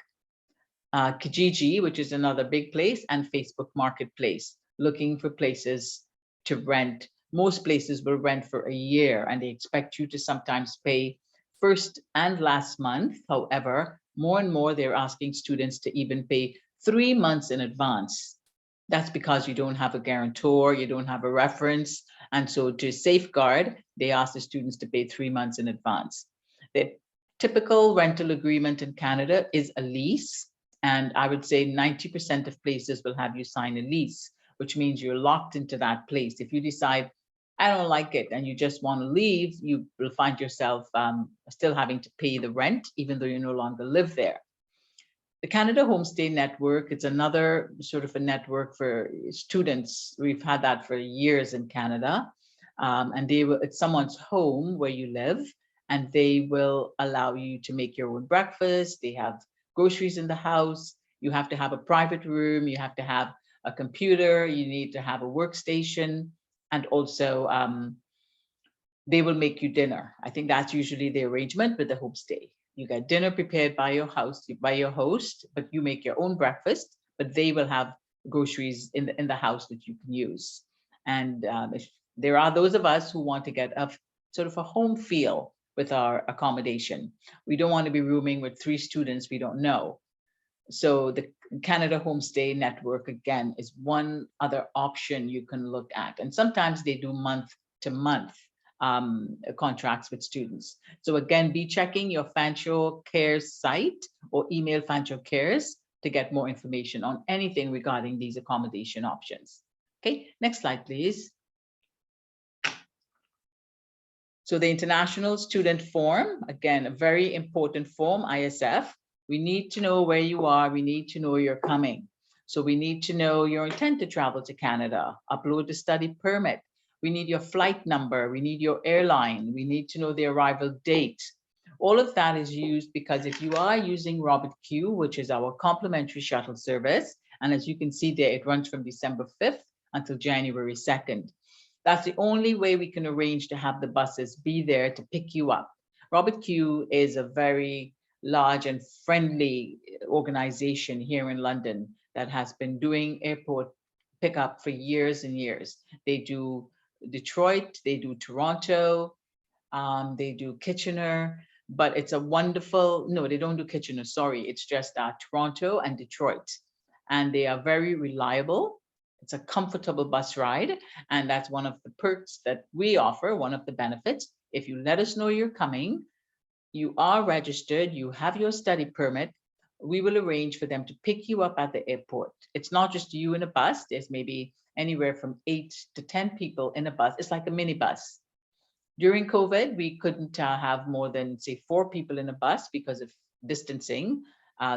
Kijiji, which is another big place, and Facebook Marketplace, looking for places to rent. Most places will rent for a year, and they expect you to sometimes pay first and last month. However, more and more, they're asking students to even pay 3 months in advance. That's because you don't have a guarantor, you don't have a reference. And so to safeguard, they ask the students to pay 3 months in advance. The typical rental agreement in Canada is a lease, And I would say 90% of places will have you sign a lease, which means you're locked into that place. If you decide, I don't like it, and you just want to leave, you will find yourself still having to pay the rent, even though you no longer live there. The Canada Homestay Network, it's another sort of a network for students. We've had that for years in Canada. And it's someone's home where you live, and they will allow you to make your own breakfast. They have groceries in the house. You have to have a private room. You have to have a computer. You need to have a workstation. And also, they will make you dinner. I think that's usually the arrangement with the homestay. You get dinner prepared by your host, but you make your own breakfast, but they will have groceries in the house that you can use. And if there are those of us who want to get a sort of a home feel with our accommodation. We don't want to be rooming with 3 students we don't know. So the Canada Homestay Network, again, is one other option you can look at. And sometimes they do month to month contracts with students. So again, be checking your Fanshawe Cares site or email Fanshawe Cares to get more information on anything regarding these accommodation options. Okay, next slide, please. So the International Student Form, again, a very important form, ISF. We need to know where you are. We need to know you're coming. So we need to know your intent to travel to Canada, upload the study permit. We need your flight number. We need your airline. We need to know the arrival date. All of that is used because if you are using Robert Q, which is our complimentary shuttle service, and as you can see there, it runs from December 5th until January 2nd. That's the only way we can arrange to have the buses be there to pick you up. Robert Q is a very large and friendly organization here in London that has been doing airport pickup for years and years. They do Detroit, they do Toronto, they do Kitchener, but it's a wonderful, no, they don't do Kitchener, sorry, it's just Toronto and Detroit. And they are very reliable. It's a comfortable bus ride, and that's one of the perks that we offer, one of the benefits. If you let us know you're coming, you are registered, you have your study permit, we will arrange for them to pick you up at the airport. It's not just you in a bus, there's maybe anywhere from 8 to 10 people in a bus. It's like a minibus. During COVID, we couldn't have more than, say, 4 people in a bus because of distancing,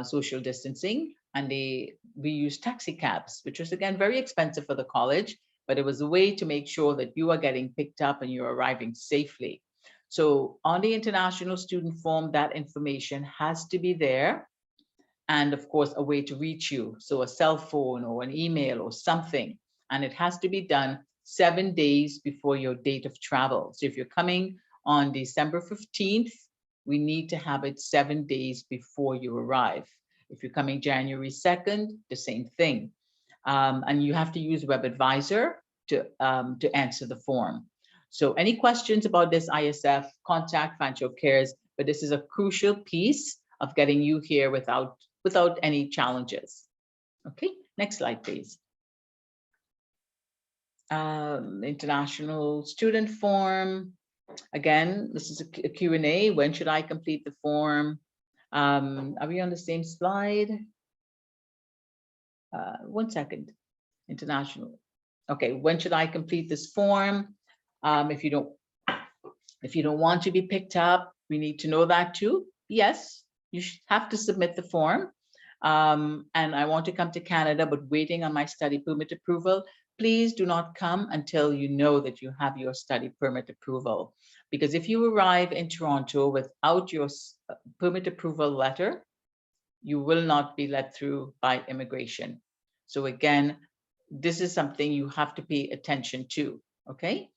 social distancing. And we used taxi cabs, which was, again, very expensive for the college, but it was a way to make sure that you are getting picked up and you're arriving safely. So on the International Student Form, that information has to be there. And of course, a way to reach you. So a cell phone or an email or something. And it has to be done 7 days before your date of travel. So if you're coming on December 15th, we need to have it 7 days before you arrive. If you're coming January 2nd, the same thing. And you have to use WebAdvisor to answer the form. So any questions about this ISF, contact Fanshawe Cares, but this is a crucial piece of getting you here without any challenges. Okay, next slide, please. International Student Form. Again, this is a Q&A. When should I complete the form? Are we on the same slide? 1 second. International. Okay, when should I complete this form? If you don't want to be picked up, we need to know that too. Yes, you should have to submit the form. And I want to come to Canada, but waiting on my study permit approval. Please do not come until you know that you have your study permit approval. Because if you arrive in Toronto without your permit approval letter, you will not be let through by immigration. So again, this is something you have to pay attention to, okay?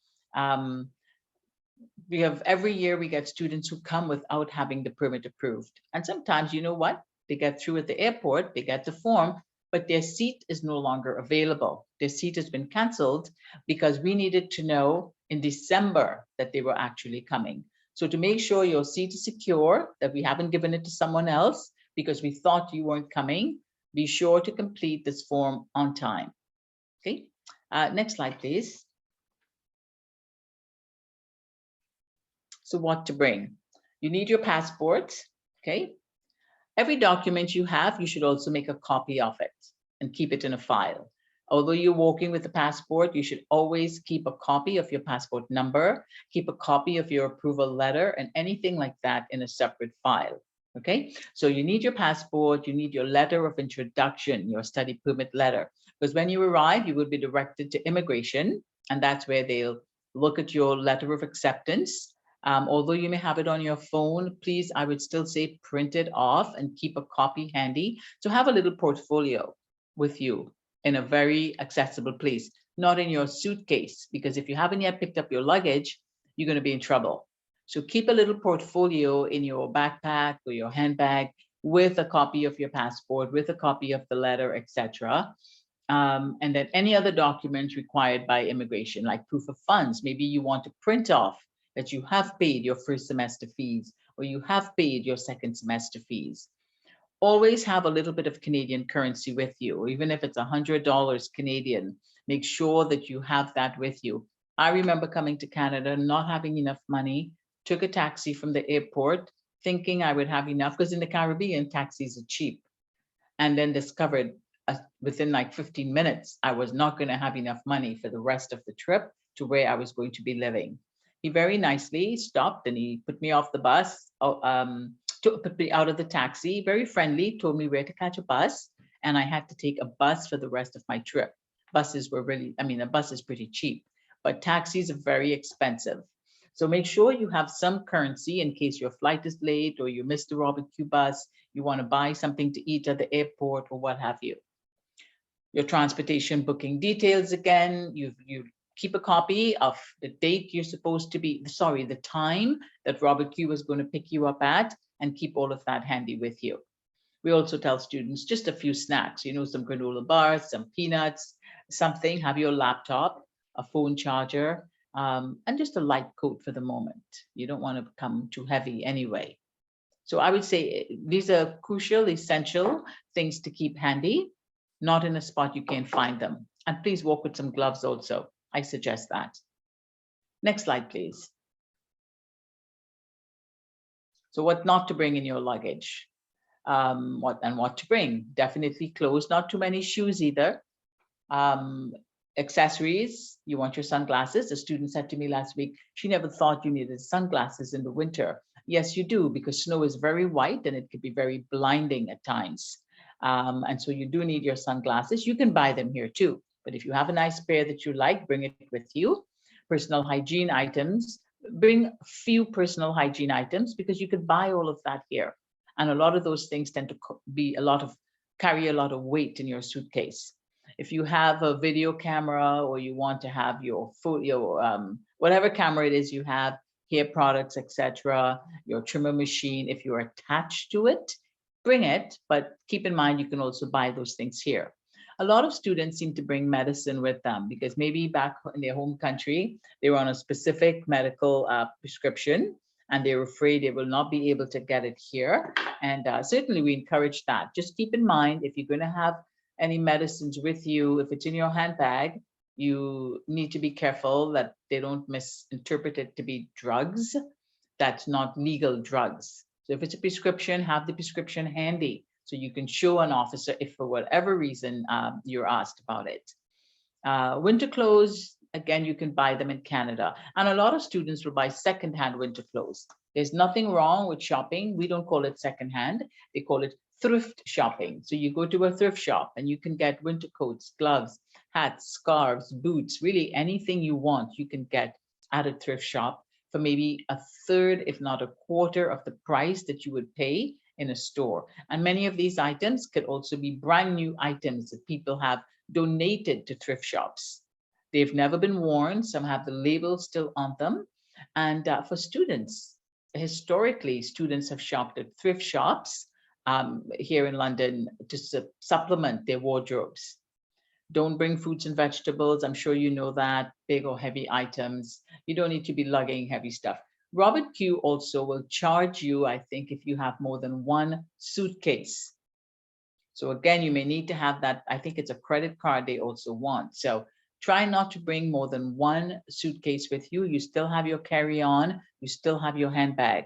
We have every year we get students who come without having the permit approved. And sometimes, you know what? They get through at the airport, they get the form, but their seat is no longer available. Their seat has been canceled because we needed to know in December that they were actually coming. So to make sure your seat is secure, that we haven't given it to someone else because we thought you weren't coming, be sure to complete this form on time. Okay, next slide, please. So what to bring? You need your passport, okay? Every document you have, you should also make a copy of it and keep it in a file. Although you're walking with a passport, you should always keep a copy of your passport number, keep a copy of your approval letter and anything like that in a separate file. Okay, so you need your passport, you need your letter of introduction, your study permit letter, because when you arrive, you will be directed to immigration, and that's where they'll look at your letter of acceptance. Although you may have it on your phone, please, I would still say print it off and keep a copy handy. So have a little portfolio with you in a very accessible place, not in your suitcase, because if you haven't yet picked up your luggage, you're going to be in trouble. So keep a little portfolio in your backpack or your handbag with a copy of your passport, with a copy of the letter, etc. And then any other documents required by immigration, like proof of funds. Maybe you want to print off that you have paid your first semester fees or you have paid your second semester fees. Always have a little bit of Canadian currency with you, even if it's $100 Canadian, make sure that you have that with you. I remember coming to Canada, not having enough money, took a taxi from the airport, thinking I would have enough, because in the Caribbean, taxis are cheap, and then discovered within like 15 minutes, I was not going to have enough money for the rest of the trip to where I was going to be living. He very nicely stopped and he put me off the bus, put me out of the taxi, very friendly, told me where to catch a bus. And I had to take a bus for the rest of my trip. Buses were really, I mean, a bus is pretty cheap, but taxis are very expensive. So make sure you have some currency in case your flight is late or you missed the Robert Q bus, you want to buy something to eat at the airport or what have you. Your transportation booking details again, you keep a copy of the date you're supposed to be, sorry, the time that Robert Q was going to pick you up at, and keep all of that handy with you. We also tell students just a few snacks, you know, some granola bars, some peanuts, something, have your laptop, a phone charger, and just a light coat for the moment. You don't want to become too heavy anyway. So I would say these are crucial, essential things to keep handy, not in a spot you can't find them. And please walk with some gloves also. I suggest that. Next slide, please. So what not to bring in your luggage? What to bring? Definitely clothes, not too many shoes either. Accessories, you want your sunglasses. A student said to me last week, she never thought you needed sunglasses in the winter. Yes, you do, because snow is very white and it could be very blinding at times. And so you do need your sunglasses. You can buy them here too. But if you have a nice pair that you like, bring it with you. Personal hygiene items, bring few personal hygiene items because you could buy all of that here. And a lot of those things tend to be carry a lot of weight in your suitcase. If you have a video camera or you want to have your whatever camera it is you have, hair products, etc., your trimmer machine, if you're attached to it, bring it, but keep in mind you can also buy those things here. A lot of students seem to bring medicine with them because maybe back in their home country, they were on a specific medical prescription and they're afraid they will not be able to get it here. And certainly we encourage that. Just keep in mind, if you're going to have any medicines with you, if it's in your handbag, you need to be careful that they don't misinterpret it to be drugs. That's not legal drugs. So if it's a prescription, have the prescription handy so you can show an officer if for whatever reason you're asked about it. Winter clothes, again, you can buy them in Canada. And a lot of students will buy secondhand winter clothes. There's nothing wrong with shopping. We don't call it secondhand. They call it thrift shopping. So you go to a thrift shop and you can get winter coats, gloves, hats, scarves, boots, really anything you want, you can get at a thrift shop for maybe a third, if not a quarter of the price that you would pay in a store. And many of these items could also be brand new items that people have donated to thrift shops. They've never been worn. Some have the label still on them. And for students, historically, students have shopped at thrift shops here in London to supplement their wardrobes. Don't bring fruits and vegetables. I'm sure you know that, big or heavy items. You don't need to be lugging heavy stuff. Robert Q also will charge you, I think, if you have more than one suitcase. So again, you may need to have that. I think it's a credit card they also want. So try not to bring more than one suitcase with you. You still have your carry-on. You still have your handbag.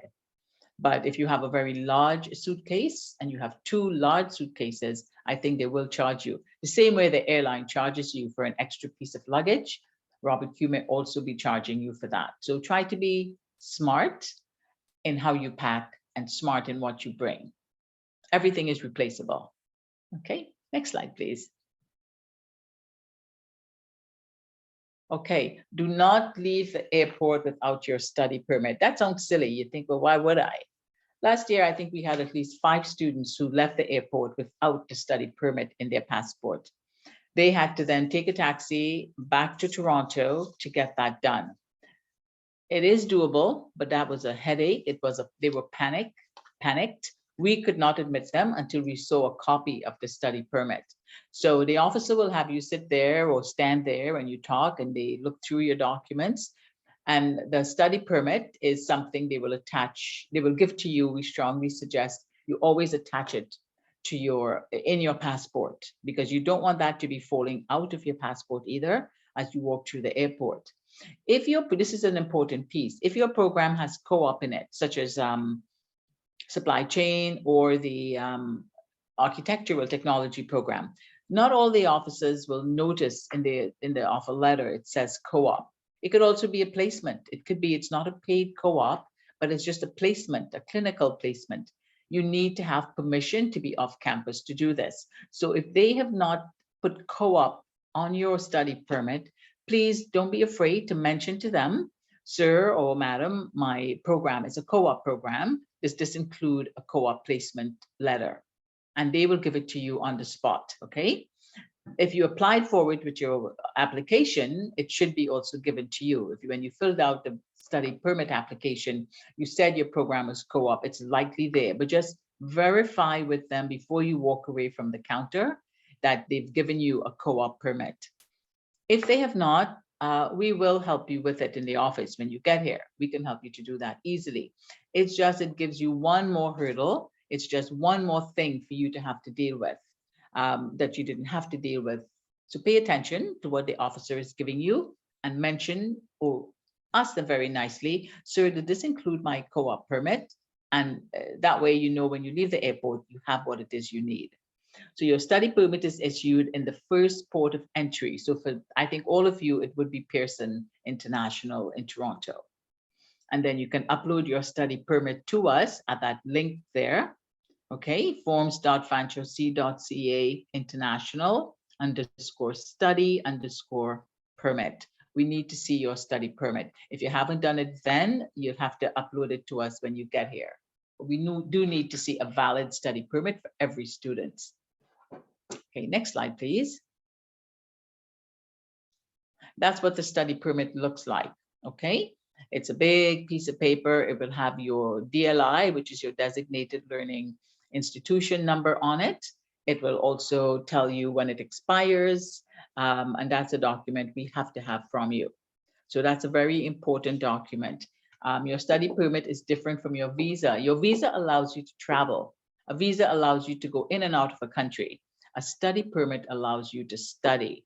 But if you have a very large suitcase and you have two large suitcases, I think they will charge you. The same way the airline charges you for an extra piece of luggage, Robert Q may also be charging you for that. So try to be smart in how you pack and smart in what you bring. Everything is replaceable. Okay, next slide, please. Okay, do not leave the airport without your study permit. That sounds silly. You think, well, why would I? Last year, I think we had at least 5 students who left the airport without the study permit in their passport. They had to then take a taxi back to Toronto to get that done. It is doable, but that was a headache. They were panicked. We could not admit them until we saw a copy of the study permit. So the officer will have you sit there or stand there and you talk and they look through your documents. And the study permit is something they will give to you. We strongly suggest you always attach it to in your passport, because you don't want that to be falling out of your passport either as you walk through the airport. This is an important piece. If your program has co-op in it, such as supply chain or the architectural technology program, not all the officers will notice in the offer letter it says co-op. It could also be a placement. It could be it's not a paid co-op, but it's just a placement, a clinical placement. You need to have permission to be off campus to do this. So if they have not put co-op on your study permit, please don't be afraid to mention to them, sir or madam, my program is a co-op program. Does this include a co-op placement letter? And they will give it to you on the spot, okay? If you applied for it with your application, it should be also given to you. When you filled out the study permit application, you said your program was co-op, it's likely there, but just verify with them before you walk away from the counter that they've given you a co-op permit. If they have not, we will help you with it in the office when you get here. We can help you to do that easily. It's just, it gives you one more hurdle. It's just one more thing for you to have to deal with that you didn't have to deal with. So pay attention to what the officer is giving you and mention or ask them very nicely, sir, did this include my co-op permit? And that way, you know, when you leave the airport, you have what it is you need. So your study permit is issued in the first port of entry. So for, I think all of you, it would be Pearson International in Toronto. And then you can upload your study permit to us at that link there. Okay, forms.fanshawe.ca international _study_permit. We need to see your study permit. If you haven't done it then, you have to upload it to us when you get here. We do need to see a valid study permit for every student. Okay, next slide, please. That's what the study permit looks like, okay? It's a big piece of paper. It will have your DLI, which is your designated learning institution number on it. It will also tell you when it expires, and that's a document we have to have from you. So that's a very important document. Your study permit is different from your visa. Your visa allows you to travel. A visa allows you to go in and out of a country. A study permit allows you to study.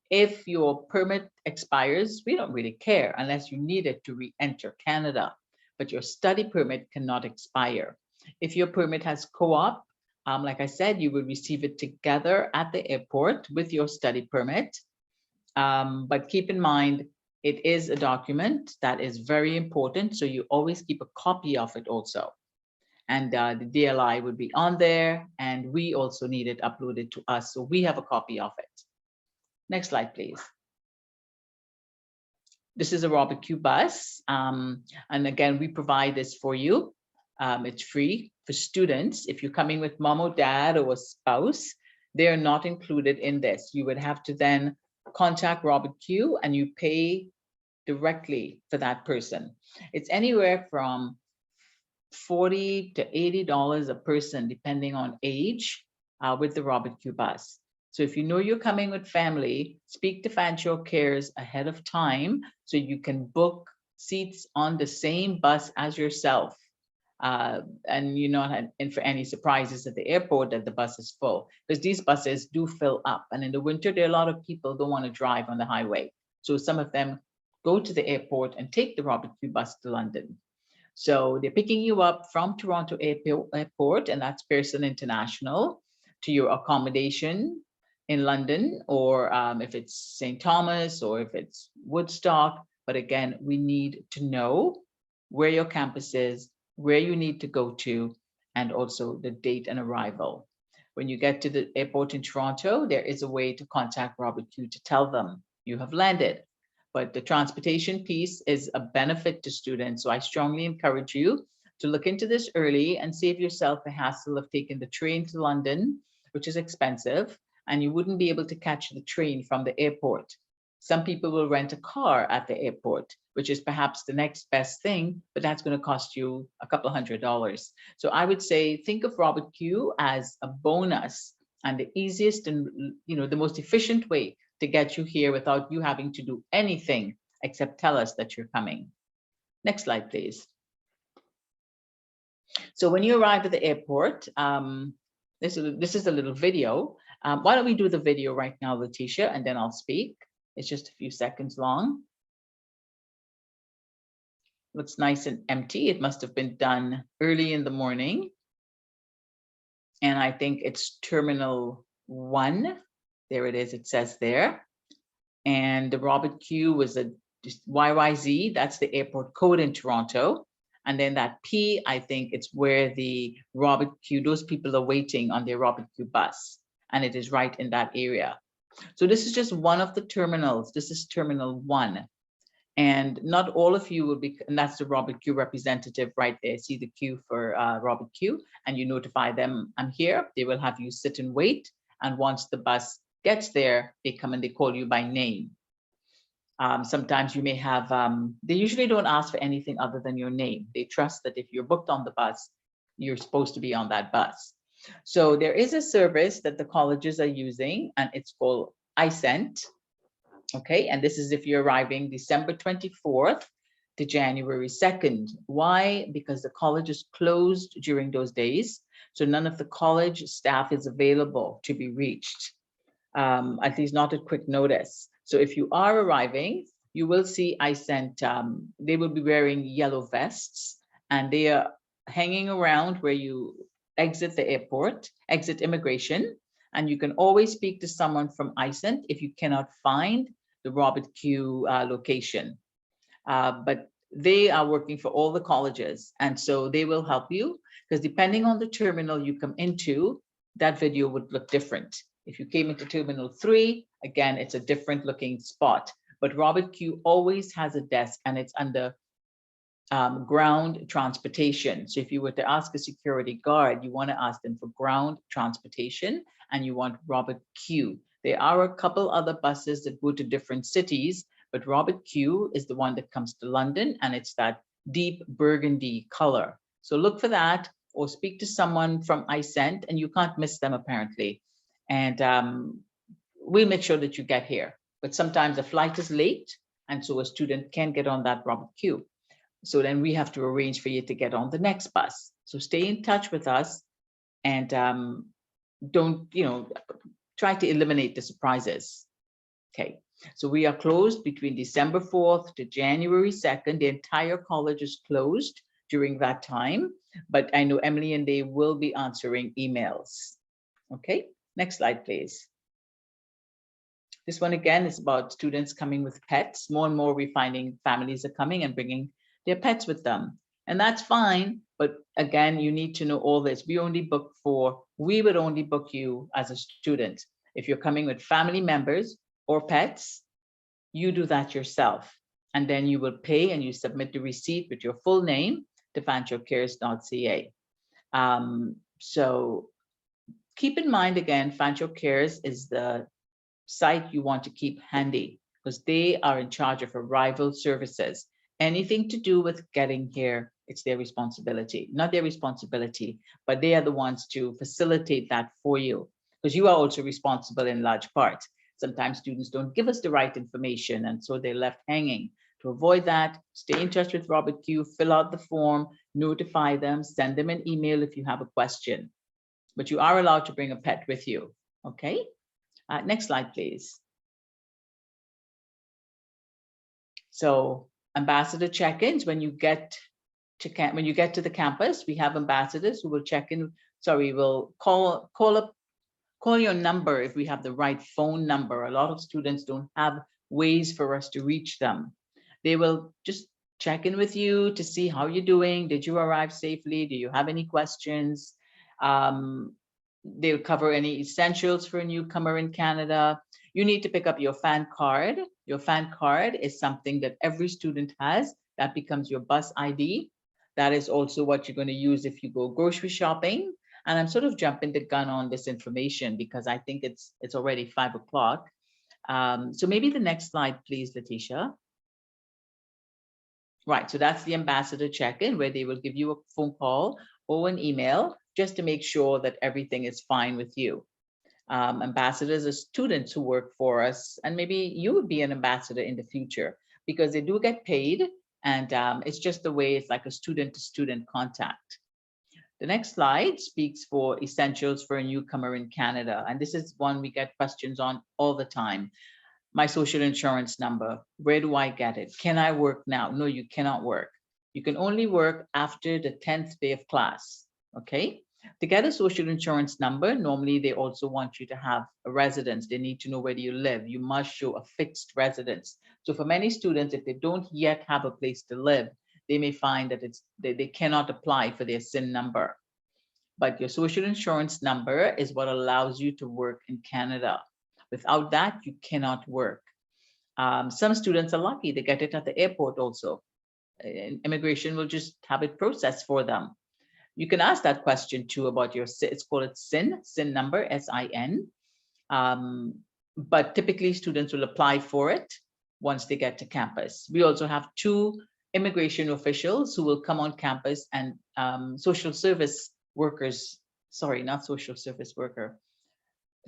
If your permit expires, we don't really care unless you need it to re-enter Canada, but your study permit cannot expire. If your permit has co-op, like I said, you will receive it together at the airport with your study permit. But keep in mind, it is a document that is very important. So you always keep a copy of it also. And the DLI would be on there, and we also need it uploaded to us. So we have a copy of it. Next slide, please. This is a Robert Q bus. And again, we provide this for you. It's free for students. If you're coming with mom or dad or a spouse, they're not included in this. You would have to then contact Robert Q and you pay directly for that person. It's anywhere from $40 to $80 a person, depending on age, with the Robert Q bus. So if you know you're coming with family, speak to Fanshawe Cares ahead of time so you can book seats on the same bus as yourself. And you're not in for any surprises at the airport that the bus is full, because these buses do fill up. And in the winter, there are a lot of people who don't want to drive on the highway. So some of them go to the airport and take the Robert Q bus to London. So they're picking you up from Toronto Airport, and that's Pearson International, to your accommodation in London, or if it's St. Thomas, or if it's Woodstock. But again, we need to know where your campus is, where you need to go to, and also the date and arrival. When you get to the airport in Toronto, there is a way to contact Robert Q to tell them you have landed. But the transportation piece is a benefit to students. So I strongly encourage you to look into this early and save yourself the hassle of taking the train to London, which is expensive, and you wouldn't be able to catch the train from the airport. Some people will rent a car at the airport, which is perhaps the next best thing, but that's going to cost you a couple $100s. So I would say, think of Robert Q as a bonus and the easiest and the most efficient way to get you here without you having to do anything except tell us that you're coming. Next slide, please. So when you arrive at the airport, this is a little video. Why don't we do the video right now, Letitia, and then I'll speak. It's just a few seconds long. Looks nice and empty. It must have been done early in the morning. And I think it's Terminal 1. There it is, it says there. And the Robert Q was a YYZ, that's the airport code in Toronto. And then that P, I think it's where the Robert Q, those people are waiting on their Robert Q bus. And it is right in that area. So this is just one of the terminals. This is Terminal 1. And not all of you will be, and that's the Robert Q representative right there. See the queue for Robert Q, and you notify them, I'm here. They will have you sit and wait. And once the bus gets there, they come and they call you by name. Sometimes you may have, they usually don't ask for anything other than your name. They trust that if you're booked on the bus, you're supposed to be on that bus. So there is a service that the colleges are using, and it's called iSent. Okay, and this is if you're arriving December 24th to January 2nd. Why? Because the college is closed during those days. So none of the college staff is available to be reached, at least not at quick notice. So if you are arriving, you will see iSent, they will be wearing yellow vests, and they are hanging around where you exit the airport, exit immigration, and you can always speak to someone from iSent if you cannot find the Robert Q location. But they are working for all the colleges, and so they will help you, because depending on the terminal you come into, that video would look different. If you came into Terminal 3, again, it's a different looking spot. But Robert Q always has a desk, and it's under ground transportation. So if you were to ask a security guard, you want to ask them for ground transportation, and you want Robert Q. There are a couple other buses that go to different cities, but Robert Q is the one that comes to London, and it's that deep burgundy color. So look for that, or speak to someone from iSent, and you can't miss them apparently. And we'll make sure that you get here. But sometimes a flight is late, and so a student can get on that Robert Q. So then we have to arrange for you to get on the next bus. So stay in touch with us, and don't, try to eliminate the surprises. Okay, so we are closed between December 4th to January 2nd. The entire college is closed during that time, but I know Emily and they will be answering emails. Okay, next slide, please. This one again is about students coming with pets. More and more we're finding families are coming and bringing their pets with them. And that's fine, but again, you need to know all this. We would only book you as a student. If you're coming with family members or pets, you do that yourself. And then you will pay and you submit the receipt with your full name to fanshawecares.ca. So keep in mind, again, Fanshawe Cares is the site you want to keep handy, because they are in charge of arrival services. Anything to do with getting here, it's their responsibility. Not their responsibility, but they are the ones to facilitate that for you, because you are also responsible in large part. Sometimes students don't give us the right information, and so they're left hanging. To avoid that, stay in touch with Robert Q, fill out the form, notify them, send them an email if you have a question. But you are allowed to bring a pet with you, okay? Next slide, please. So ambassador check-ins, when you get when you get to the campus, we have ambassadors who will check in. Sorry, will call your number if we have the right phone number. A lot of students don't have ways for us to reach them. They will just check in with you to see how you're doing. Did you arrive safely? Do you have any questions? They'll cover any essentials for a newcomer in Canada. You need to pick up your FAN card. Your FAN card is something that every student has. That becomes your bus ID. That is also what you're going to use if you go grocery shopping. And I'm sort of jumping the gun on this information because I think it's already 5 o'clock. So maybe the next slide, please, Letitia. Right, so that's the ambassador check-in where they will give you a phone call or an email just to make sure that everything is fine with you. Ambassadors are students who work for us, and maybe you would be an ambassador in the future because they do get paid, and it's just the way it's like a student-to-student contact. The next slide speaks for essentials for a newcomer in Canada, and this is one we get questions on all the time. My social insurance number, where do I get it? Can I work now? No, you cannot work. You can only work after the 10th day of class, okay? To get a social insurance number, normally they also want you to have a residence. They need to know where you live. You must show a fixed residence. So for many students, if they don't yet have a place to live, they may find that they cannot apply for their SIN number. But your social insurance number is what allows you to work in Canada. Without that, you cannot work. Some students are lucky, they get it at the airport also. Immigration will just have it processed for them. You can ask that question too about your, it's called SIN number, SIN. But typically students will apply for it once they get to campus. We also have 2 immigration officials who will come on campus, and social service workers, sorry, not social service worker,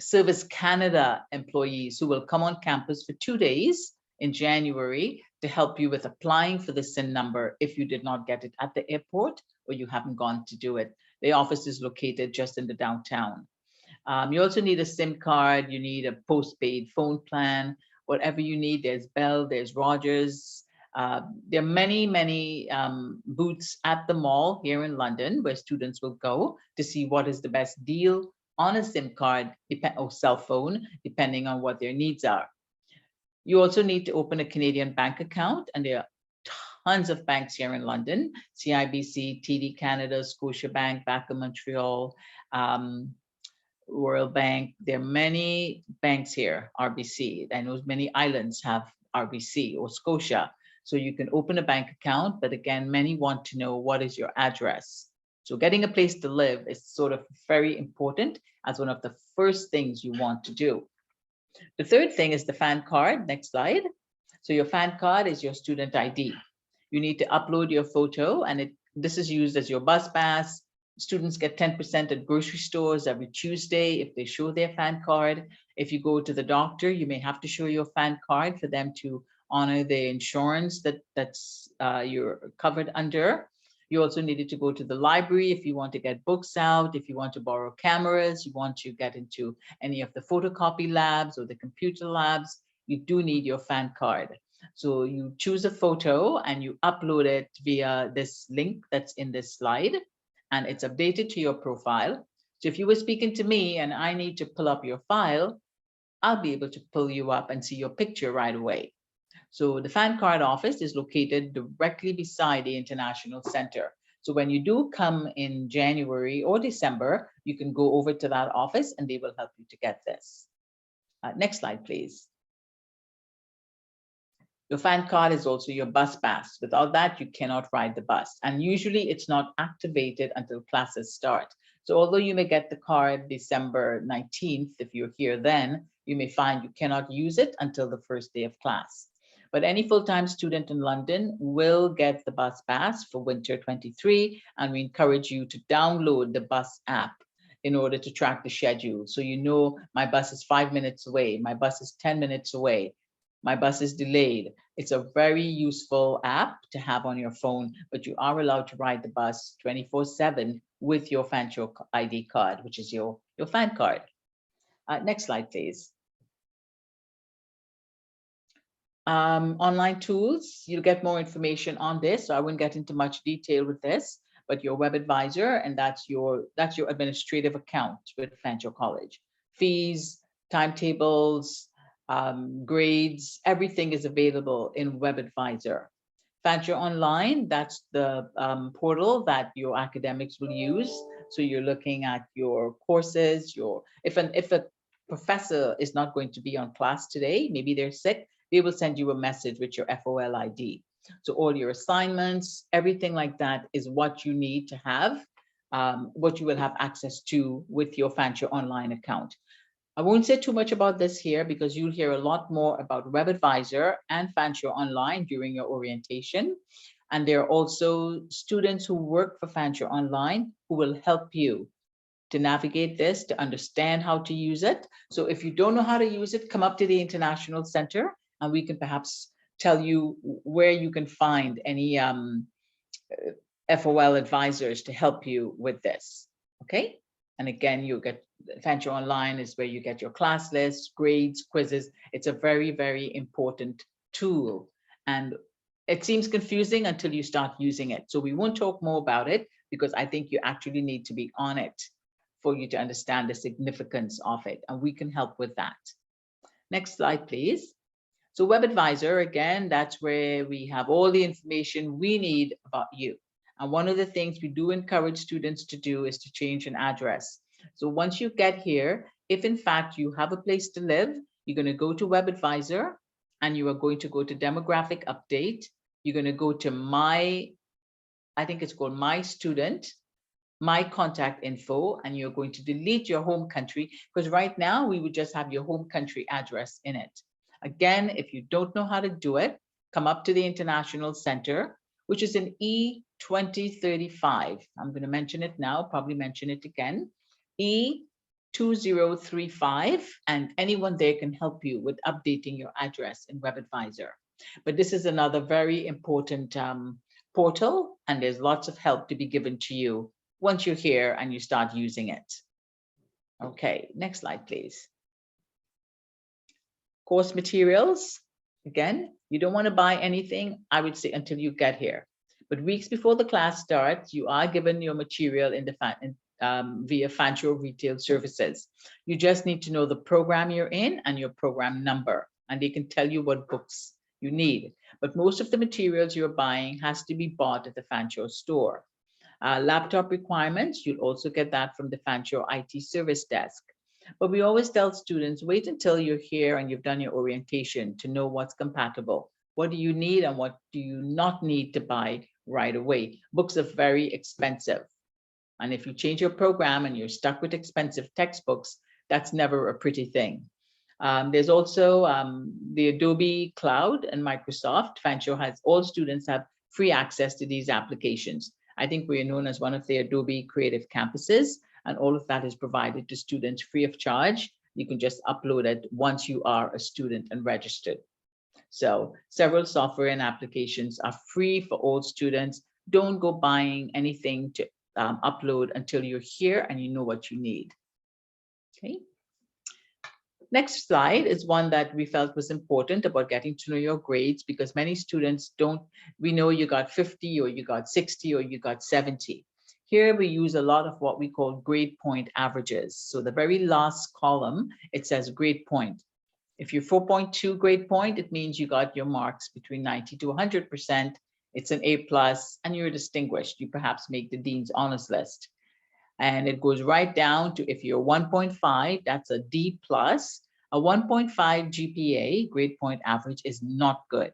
Service Canada employees who will come on campus for 2 days in January to help you with applying for the SIN number if you did not get it at the airport or you haven't gone to do it. The office is located just in the downtown. You also need a SIM card, you need a postpaid phone plan, whatever you need. There's Bell, there's Rogers. There are many booths at the mall here in London where students will go to see what is the best deal on a SIM card or cell phone, depending on what their needs are. You also need to open a Canadian bank account, and there are tons of banks here in London: CIBC, TD Canada, Scotiabank, Bank of Montreal, Royal Bank. There are many banks here, RBC. I know many islands have RBC or Scotia. So you can open a bank account, but again, many want to know what is your address. So getting a place to live is sort of very important as one of the first things you want to do. The third thing is the FAN card. Next slide. So your FAN card is your student ID. You need to upload your photo, and this is used as your bus pass. Students get 10% at grocery stores every Tuesday if they show their FAN card. If you go to the doctor, you may have to show your FAN card for them to honor the insurance that's you're covered under. You also needed to go to the library if you want to get books out, if you want to borrow cameras, you want to get into any of the photocopy labs or the computer labs, you do need your FAN card. So you choose a photo and you upload it via this link that's in this slide, and it's updated to your profile. So if you were speaking to me and I need to pull up your file, I'll be able to pull you up and see your picture right away. So the FAN card office is located directly beside the International Center. So when you do come in January or December, you can go over to that office and they will help you to get this. Next slide, please. Your FAN card is also your bus pass. Without that, you cannot ride the bus. And usually it's not activated until classes start. So although you may get the card December 19th, if you're here then, you may find you cannot use it until the first day of class. But any full-time student in London will get the bus pass for winter 23, and we encourage you to download the bus app in order to track the schedule. So you know, my bus is 5 minutes away, my bus is 10 minutes away, my bus is delayed. It's a very useful app to have on your phone, but you are allowed to ride the bus 24/7 with your Fanshawe ID card, which is your FAN card. Next slide, please. Online tools, you'll get more information on this, so I wouldn't get into much detail with this, but your web advisor, and that's your administrative account with Fanshawe College. Fees, timetables, grades, everything is available in web advisor. Fanshawe Online, that's the portal that your academics will use. So you're looking at your courses, if a professor is not going to be on class today, maybe they're sick, they will send you a message with your FOL ID. So all your assignments, everything like that is what you need to have, what you will have access to with your Fanshawe Online account. I won't say too much about this here because you'll hear a lot more about Web Advisor and Fanshawe Online during your orientation. And there are also students who work for Fanshawe Online who will help you to navigate this, to understand how to use it. So if you don't know how to use it, come up to the International Center and we can perhaps tell you where you can find any FOL advisors to help you with this, okay? And again, you get Fanshawe Online is where you get your class lists, grades, quizzes. It's a very, very important tool. And it seems confusing until you start using it. So we won't talk more about it because I think you actually need to be on it for you to understand the significance of it. And we can help with that. Next slide, please. So Web Advisor, again, that's where we have all the information we need about you. And one of the things we do encourage students to do is to change an address. So once you get here, if in fact you have a place to live, you're going to go to Web Advisor and you are going to go to demographic update. You're going to go to I think it's called My Student, My Contact Info, and you're going to delete your home country because right now we would just have your home country address in it. Again, if you don't know how to do it, come up to the International Center, which is in E2035. I'm going to mention it now, probably mention it again. E2035, and anyone there can help you with updating your address in Web Advisor. But this is another very important portal, and there's lots of help to be given to you once you're here and you start using it. Okay, next slide, please. Course materials. Again, you don't want to buy anything, I would say, until you get here. But weeks before the class starts, you are given your material in the via Fanshawe Retail Services. You just need to know the program you're in and your program number, and they can tell you what books you need. But most of the materials you're buying has to be bought at the Fanshawe store. Laptop requirements, you'll also get that from the Fanshawe IT service desk. But we always tell students, wait until you're here and you've done your orientation to know what's compatible. What do you need and what do you not need to buy right away? Books are very expensive. And if you change your program and you're stuck with expensive textbooks, that's never a pretty thing. There's also the Adobe Cloud and Microsoft. Fanshawe has, all students have free access to these applications. I think we are known as one of the Adobe Creative Campuses, and all of that is provided to students free of charge. You can just upload it once you are a student and registered. So several software and applications are free for all students. Don't go buying anything to upload until you're here and you know what you need. Okay. Next slide is one that we felt was important about getting to know your grades, because many students don't, we know you got 50 or you got 60 or you got 70. Here we use a lot of what we call grade point averages. So the very last column, it says grade point. If you're 4.2 grade point, it means you got your marks between 90 to 100%. It's an A+, and you're distinguished. You perhaps make the Dean's Honors List. And it goes right down to, if you're 1.5, that's a D+. A 1.5 GPA, grade point average, is not good,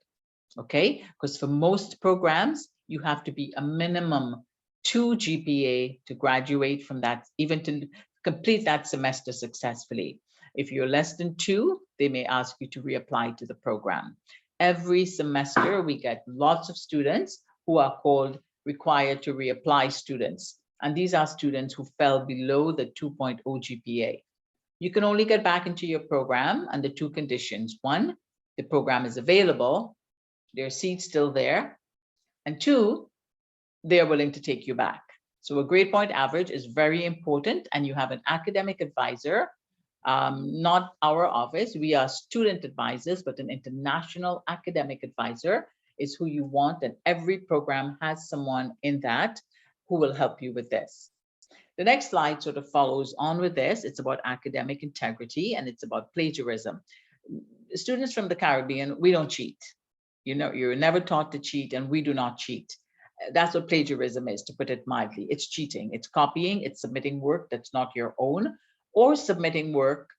okay? Because for most programs, you have to be a minimum 2 GPA to graduate from that, even to complete that semester successfully. If you're less than 2, they may ask you to reapply to the program. Every semester, we get lots of students who are called required to reapply students. And these are students who fell below the 2.0 GPA. You can only get back into your program under 2 conditions. 1, the program is available, there are seats still there. And 2, they're willing to take you back. So a grade point average is very important, and you have an academic advisor Not our office. We are student advisors, but an international academic advisor is who you want. And every program has someone in that who will help you with this. The next slide sort of follows on with this. It's about academic integrity and it's about plagiarism. Students from the Caribbean, we don't cheat. You know, you're never taught to cheat, and we do not cheat. That's what plagiarism is, to put it mildly. It's cheating, it's copying, it's submitting work that's not your own, or submitting work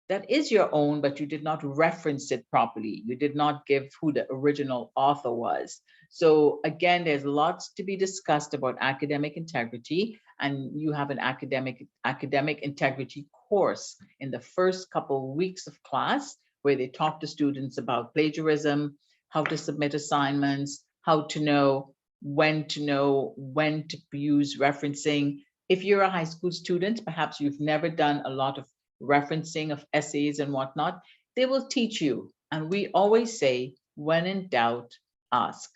that is your own, but you did not reference it properly. You did not give who the original author was. So again, there's lots to be discussed about academic integrity, and you have an academic integrity course in the first couple weeks of class where they talk to students about plagiarism, how to submit assignments, how to know when to use referencing. If you're a high school student, perhaps you've never done a lot of referencing of essays and whatnot, they will teach you. And we always say, when in doubt, ask.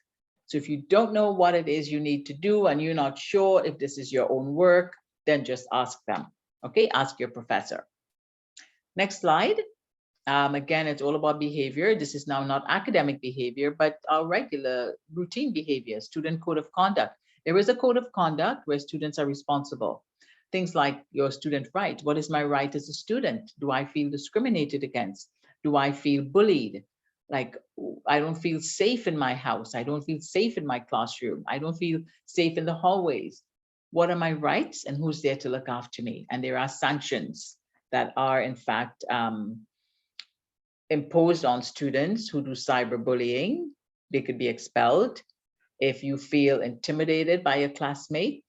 So if you don't know what it is you need to do and you're not sure if this is your own work, then just ask them. Okay, ask your professor. Next slide. Again, it's all about behavior. This is now not academic behavior, but our regular routine behavior, student code of conduct. There is a code of conduct where students are responsible. Things like your student right. What is my right as a student? Do I feel discriminated against? Do I feel bullied? Like, I don't feel safe in my house. I don't feel safe in my classroom. I don't feel safe in the hallways. What are my rights and who's there to look after me? And there are sanctions that are in fact imposed on students who do cyberbullying. They could be expelled. If you feel intimidated by a classmate,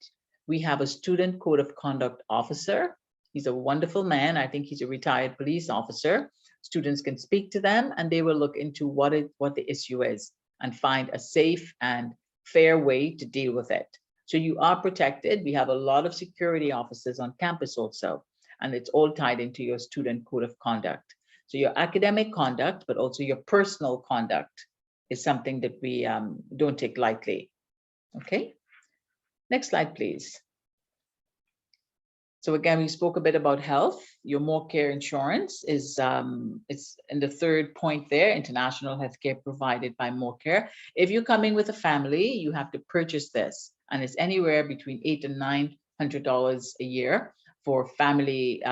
we have a student code of conduct officer. He's a wonderful man. I think he's a retired police officer. Students can speak to them and they will look into what the issue is and find a safe and fair way to deal with it. So you are protected. We have a lot of security officers on campus also, and it's all tied into your student code of conduct. So your academic conduct, but also your personal conduct is something that we don't take lightly. Okay, next slide, please. So again, we spoke a bit about health. Your More Care insurance is it's in the third point there, international healthcare provided by More Care. If you're coming with a family, you have to purchase this, and it's anywhere between $800 and $900 a year for family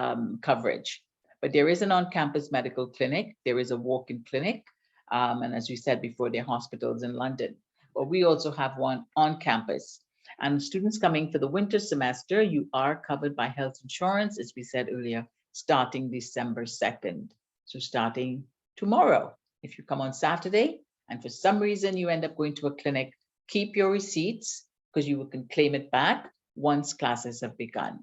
coverage. But there is an on-campus medical clinic. There is a walk-in clinic. And as we said before, there are hospitals in London. But we also have one on campus. And students coming for the winter semester, you are covered by health insurance, as we said earlier, starting December 2nd. So starting tomorrow, if you come on Saturday and for some reason you end up going to a clinic, keep your receipts because you can claim it back once classes have begun.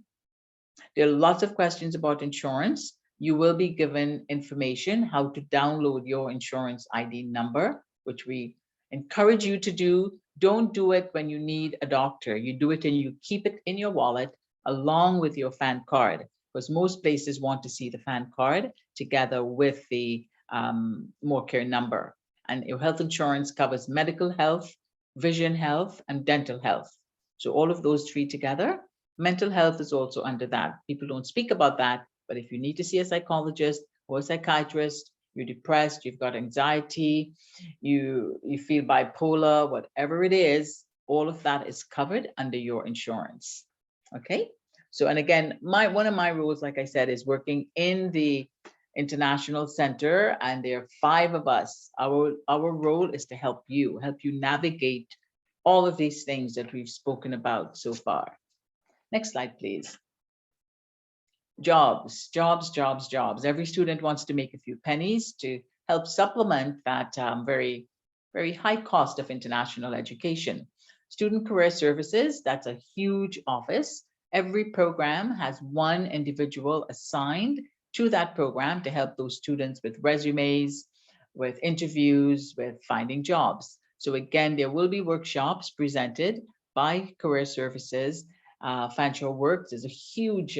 There are lots of questions about insurance. You will be given information how to download your insurance ID number, which we encourage you to do. Don't do it when you need a doctor. You do it and you keep it in your wallet along with your FAN card, because most places want to see the FAN card together with the More Care number. And your health insurance covers medical health, vision health, and dental health. So all of those three together. Mental health is also under that. People don't speak about that, but if you need to see a psychologist or a psychiatrist, you're depressed, you've got anxiety, you feel bipolar, whatever it is, all of that is covered under your insurance. Okay. So, and again, one of my roles, like I said, is working in the International Center, and there are 5 of us. Our role is to help you navigate all of these things that we've spoken about so far. Next slide, please. Jobs. Every student wants to make a few pennies to help supplement that very, very high cost of international education. Student Career Services, that's a huge office. Every program has one individual assigned to that program to help those students with resumes, with interviews, with finding jobs. So again, there will be workshops presented by Career Services. Fanshawe Works is a huge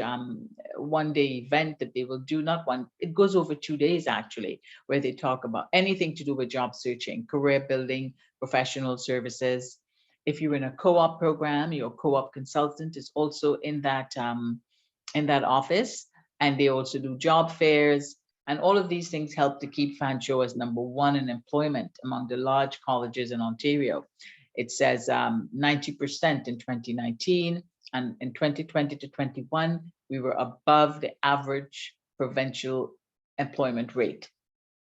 one-day event that they will do, not one, it goes over 2 days actually, where they talk about anything to do with job searching, career building, professional services. If you're in a co-op program, your co-op consultant is also in that office. And they also do job fairs. And all of these things help to keep Fanshawe as #1 in employment among the large colleges in Ontario. It says 90% in 2019, and in 2020 to 21, we were above the average provincial employment rate.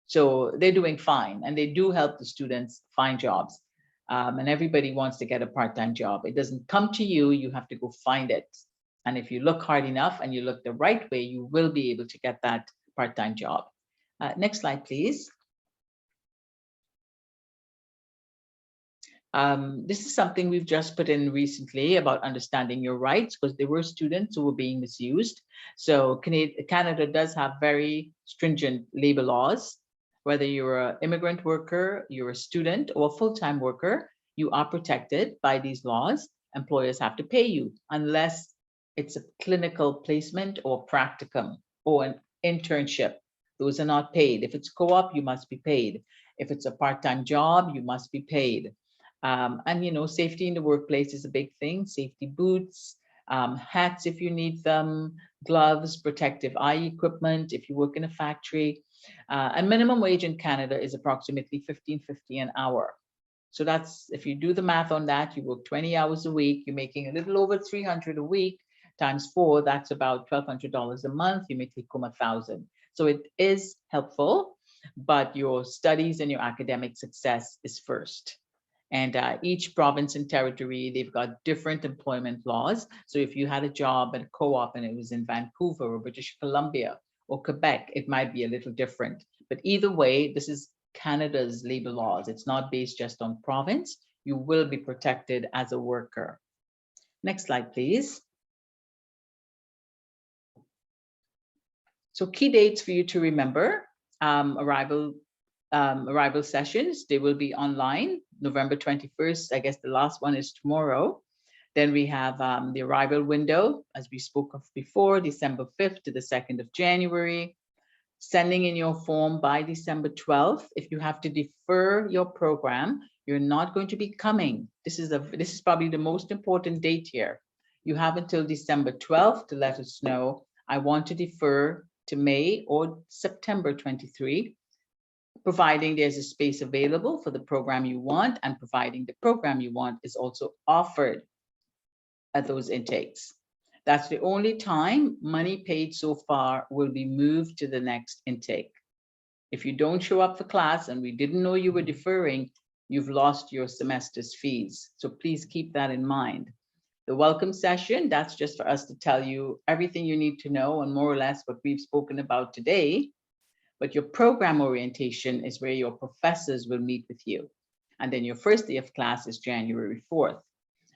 So they're doing fine, and they do help the students find jobs. And everybody wants to get a part-time job. It doesn't come to you, you have to go find it. And if you look hard enough and you look the right way, you will be able to get that part-time job. Next slide, please. This is something we've just put in recently about understanding your rights, because there were students who were being misused. So Canada does have very stringent labor laws. Whether you're an immigrant worker, you're a student, or a full-time worker, you are protected by these laws. Employers have to pay you unless it's a clinical placement or practicum or an internship. Those are not paid. If it's co-op, you must be paid. If it's a part-time job, you must be paid. And, you know, safety in the workplace is a big thing. Safety boots, hats if you need them, gloves, protective eye equipment if you work in a factory. And minimum wage in Canada is approximately $15.50 an hour. So that's, if you do the math on that, you work 20 hours a week, you're making a little over $300 a week, times 4, that's about $1,200 a month. You may take home $1,000. So it is helpful, but your studies and your academic success is first. And each province and territory, they've got different employment laws. So if you had a job at a co-op and it was in Vancouver or British Columbia or Quebec, it might be a little different. But either way, this is Canada's labor laws. It's not based just on province. You will be protected as a worker. Next slide, please. So key dates for you to remember: arrival sessions, they will be online, November 21st. I guess the last one is tomorrow. Then we have the arrival window, as we spoke of before, December 5th to the 2nd of January. Sending in your form by December 12th. If you have to defer your program, you're not going to be coming. This is probably the most important date here. You have until December 12th to let us know, I want to defer to May or September 23, providing there's a space available for the program you want, and providing the program you want is also offered at those intakes. That's the only time money paid so far will be moved to the next intake. If you don't show up for class and we didn't know you were deferring, you've lost your semester's fees. So please keep that in mind. The welcome session, that's just for us to tell you everything you need to know and more or less what we've spoken about today. But your program orientation is where your professors will meet with you. And then your first day of class is January 4th.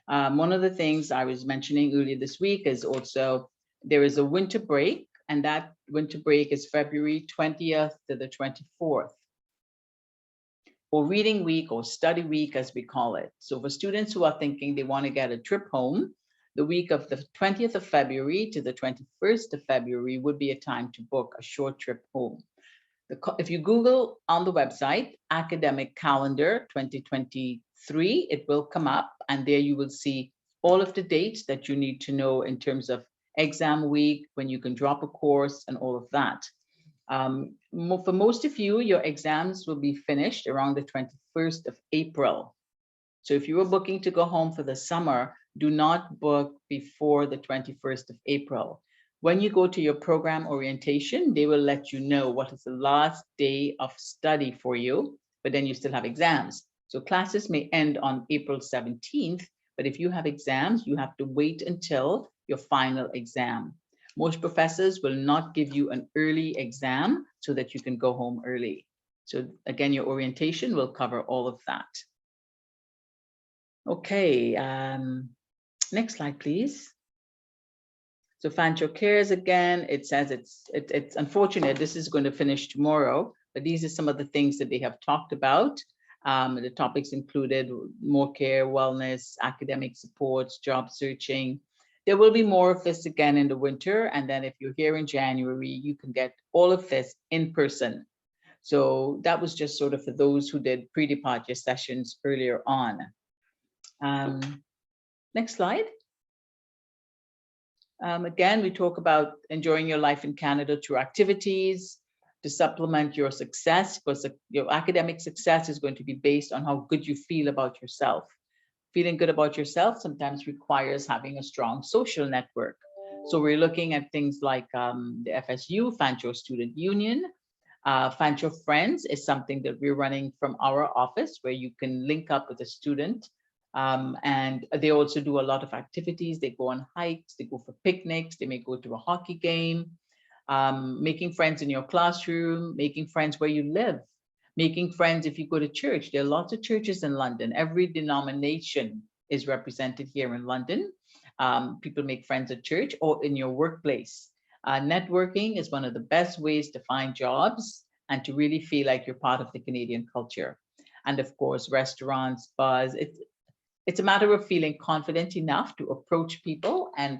One of the things I was mentioning earlier this week is also there is a winter break, and that winter break is February 20th to the 24th, or reading week or study week, as we call it. So for students who are thinking they want to get a trip home, the week of the 20th of February to the 21st of February would be a time to book a short trip home. If you Google on the website, Academic Calendar 2023, it will come up, and there you will see all of the dates that you need to know in terms of exam week, when you can drop a course and all of that. For most of you, your exams will be finished around the 21st of April. So if you were booking to go home for the summer, do not book before the 21st of April. When you go to your program orientation, they will let you know what is the last day of study for you, but then you still have exams. So classes may end on April 17th, but if you have exams, you have to wait until your final exam. Most professors will not give you an early exam so that you can go home early. So again, your orientation will cover all of that. Okay, next slide, please. So Fanshawe Cares, again, it says it's unfortunate this is going to finish tomorrow, but these are some of the things that they have talked about. The topics included more care, wellness, academic supports, job searching. There will be more of this again in the winter. And then if you're here in January, you can get all of this in person. So that was just sort of for those who did pre-departure sessions earlier on. Next slide. Again, we talk about enjoying your life in Canada through activities to supplement your success, because your academic success is going to be based on how good you feel about yourself. Feeling good about yourself sometimes requires having a strong social network. So we're looking at things like the FSU, Fanshawe Student Union. Fanshawe Friends is something that we're running from our office, where you can link up with a student. And they also do a lot of activities. They go on hikes, they go for picnics, they may go to a hockey game, making friends in your classroom, making friends where you live, making friends if you go to church. There are lots of churches in London. Every denomination is represented here in London. People make friends at church or in your workplace. Networking is one of the best ways to find jobs and to really feel like you're part of the Canadian culture. And of course, restaurants, bars, it's a matter of feeling confident enough to approach people and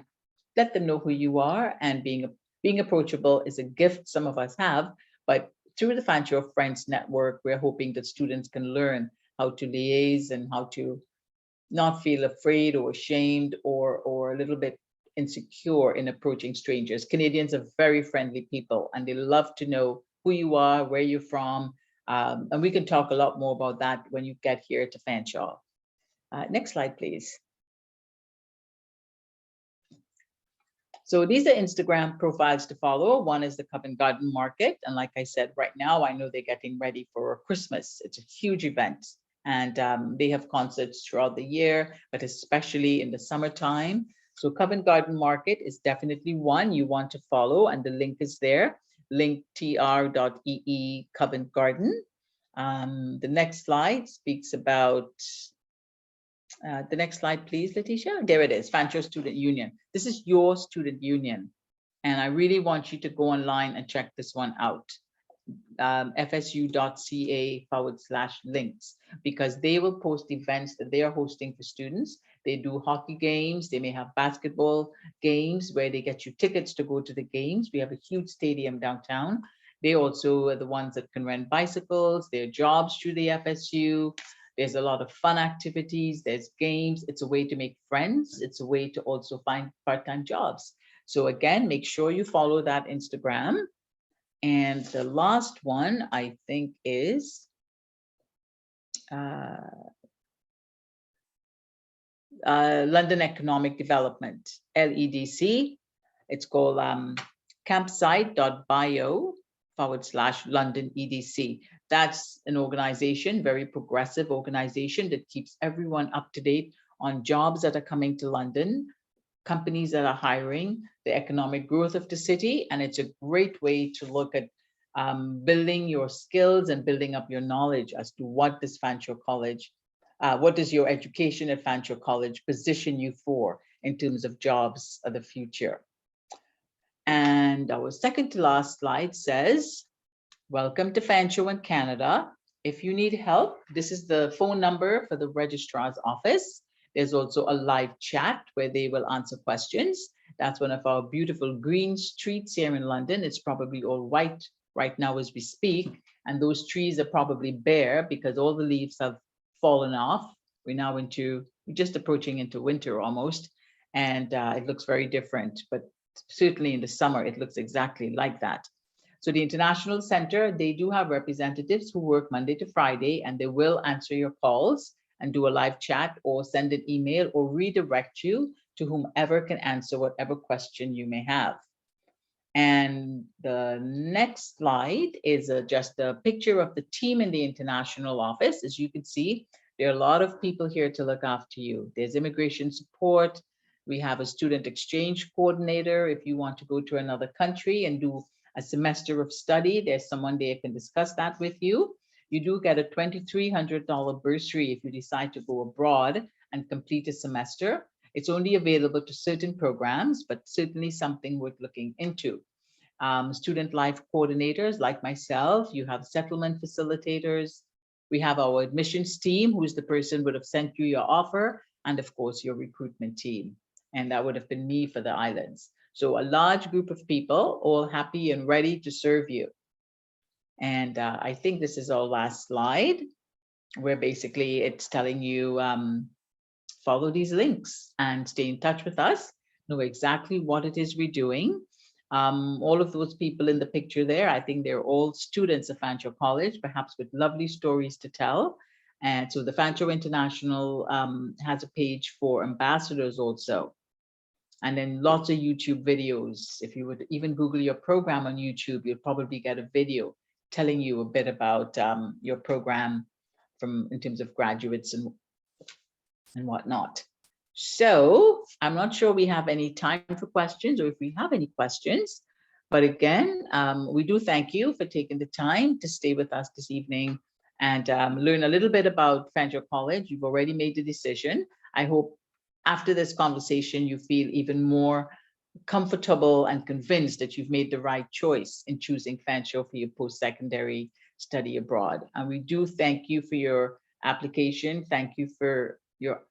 let them know who you are. And being approachable is a gift some of us have, but through the Fanshawe Friends Network, we're hoping that students can learn how to liaise and how to not feel afraid or ashamed or a little bit insecure in approaching strangers. Canadians are very friendly people, and they love to know who you are, where you're from. And we can talk a lot more about that when you get here to Fanshawe. Next slide, please. So these are Instagram profiles to follow. One is the Covent Garden Market. And like I said, right now, I know they're getting ready for Christmas. It's a huge event. And they have concerts throughout the year, but especially in the summertime. So Covent Garden Market is definitely one you want to follow. And the link is there, linktr.ee Covent Garden. The next slide speaks about the next slide, please, Letitia. There it is, Fanshawe Student Union. This is your student union. And I really want you to go online and check this one out. fsu.ca/links, because they will post events that they are hosting for students. They do hockey games. They may have basketball games where they get you tickets to go to the games. We have a huge stadium downtown. They also are the ones that can rent bicycles. There are jobs through the FSU. There's a lot of fun activities, there's games. It's a way to make friends. It's a way to also find part-time jobs. So again, make sure you follow that Instagram. And the last one, I think, is London Economic Development, LEDC. It's called campsite.bio/London EDC. That's an organization, very progressive organization that keeps everyone up to date on jobs that are coming to London, companies that are hiring, the economic growth of the city. And it's a great way to look at building your skills and building up your knowledge as to what does Fanshawe College, what does your education at Fanshawe College position you for in terms of jobs of the future. And our second to last slide says, welcome to Fanshawe in Canada. If you need help, this is the phone number for the registrar's office. There's also a live chat where they will answer questions. That's one of our beautiful green streets here in London. It's probably all white right now as we speak. And those trees are probably bare because all the leaves have fallen off. We're now just approaching into winter almost. And it looks very different, but certainly in the summer, it looks exactly like that. So the International Center, they do have representatives who work Monday to Friday, and they will answer your calls and do a live chat or send an email or redirect you to whomever can answer whatever question you may have. And the next slide is just a picture of the team in the international office. As you can see, there are a lot of people here to look after you. There's immigration support. We have a student exchange coordinator. If you want to go to another country and do a semester of study, there's someone there who can discuss that with you. You do get a $2,300 bursary if you decide to go abroad and complete a semester. It's only available to certain programs, but certainly something worth looking into. Student life coordinators like myself, you have settlement facilitators. We have our admissions team, who is the person who would have sent you your offer, and of course your recruitment team. And that would have been me for the islands. So a large group of people, all happy and ready to serve you. And I think this is our last slide, where basically it's telling you follow these links and stay in touch with us. know exactly what it is we're doing. All of those people in the picture there, I think they're all students of Fanshawe College, perhaps with lovely stories to tell. And so the Fanshawe International has a page for ambassadors also. And then lots of YouTube videos. If you would even Google your program on YouTube, you'll probably get a video telling you a bit about your program in terms of graduates and whatnot. So I'm not sure we have any time for questions, or if we have any questions, but again, we do thank you for taking the time to stay with us this evening and learn a little bit about Fanshawe College. You've already made the decision. I hope after this conversation, you feel even more comfortable and convinced that you've made the right choice in choosing Fanshawe for your post-secondary study abroad. And we do thank you for your application. Thank you for your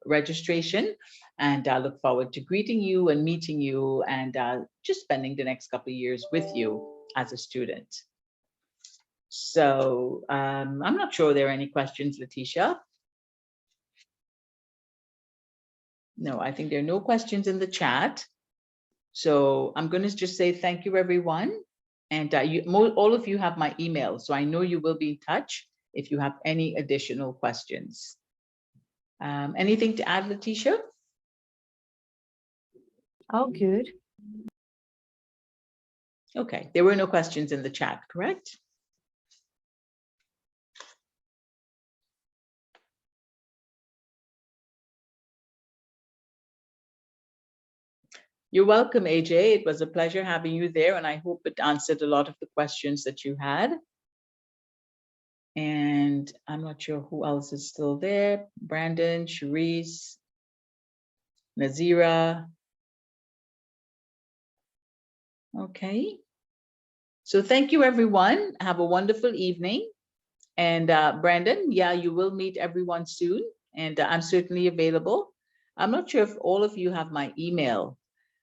registration, and I look forward to greeting you and meeting you and just spending the next couple of years with you as a student. So I'm not sure there are any questions, Letitia. No, I think there are no questions in the chat. So I'm going to just say thank you, everyone. And all of you have my email, so I know you will be in touch if you have any additional questions. Anything to add, Letitia? Oh, good. Okay, there were no questions in the chat, correct? You're welcome, AJ. It was a pleasure having you there, and I hope it answered a lot of the questions that you had. And I'm not sure who else is still there. Brandon, Cherise, Nazira. Okay. So thank you, everyone. Have a wonderful evening. And Brandon, yeah, you will meet everyone soon. And I'm certainly available. I'm not sure if all of you have my email,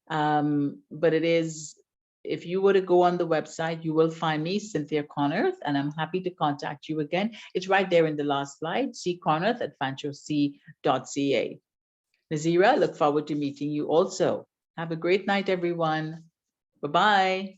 but it is, if you were to go on the website, you will find me, Cynthia Connerth, and I'm happy to contact you again. It's right there in the last slide, cconnerth@fanshawec.ca. Nazira, look forward to meeting you also. Have a great night, everyone. Bye-bye.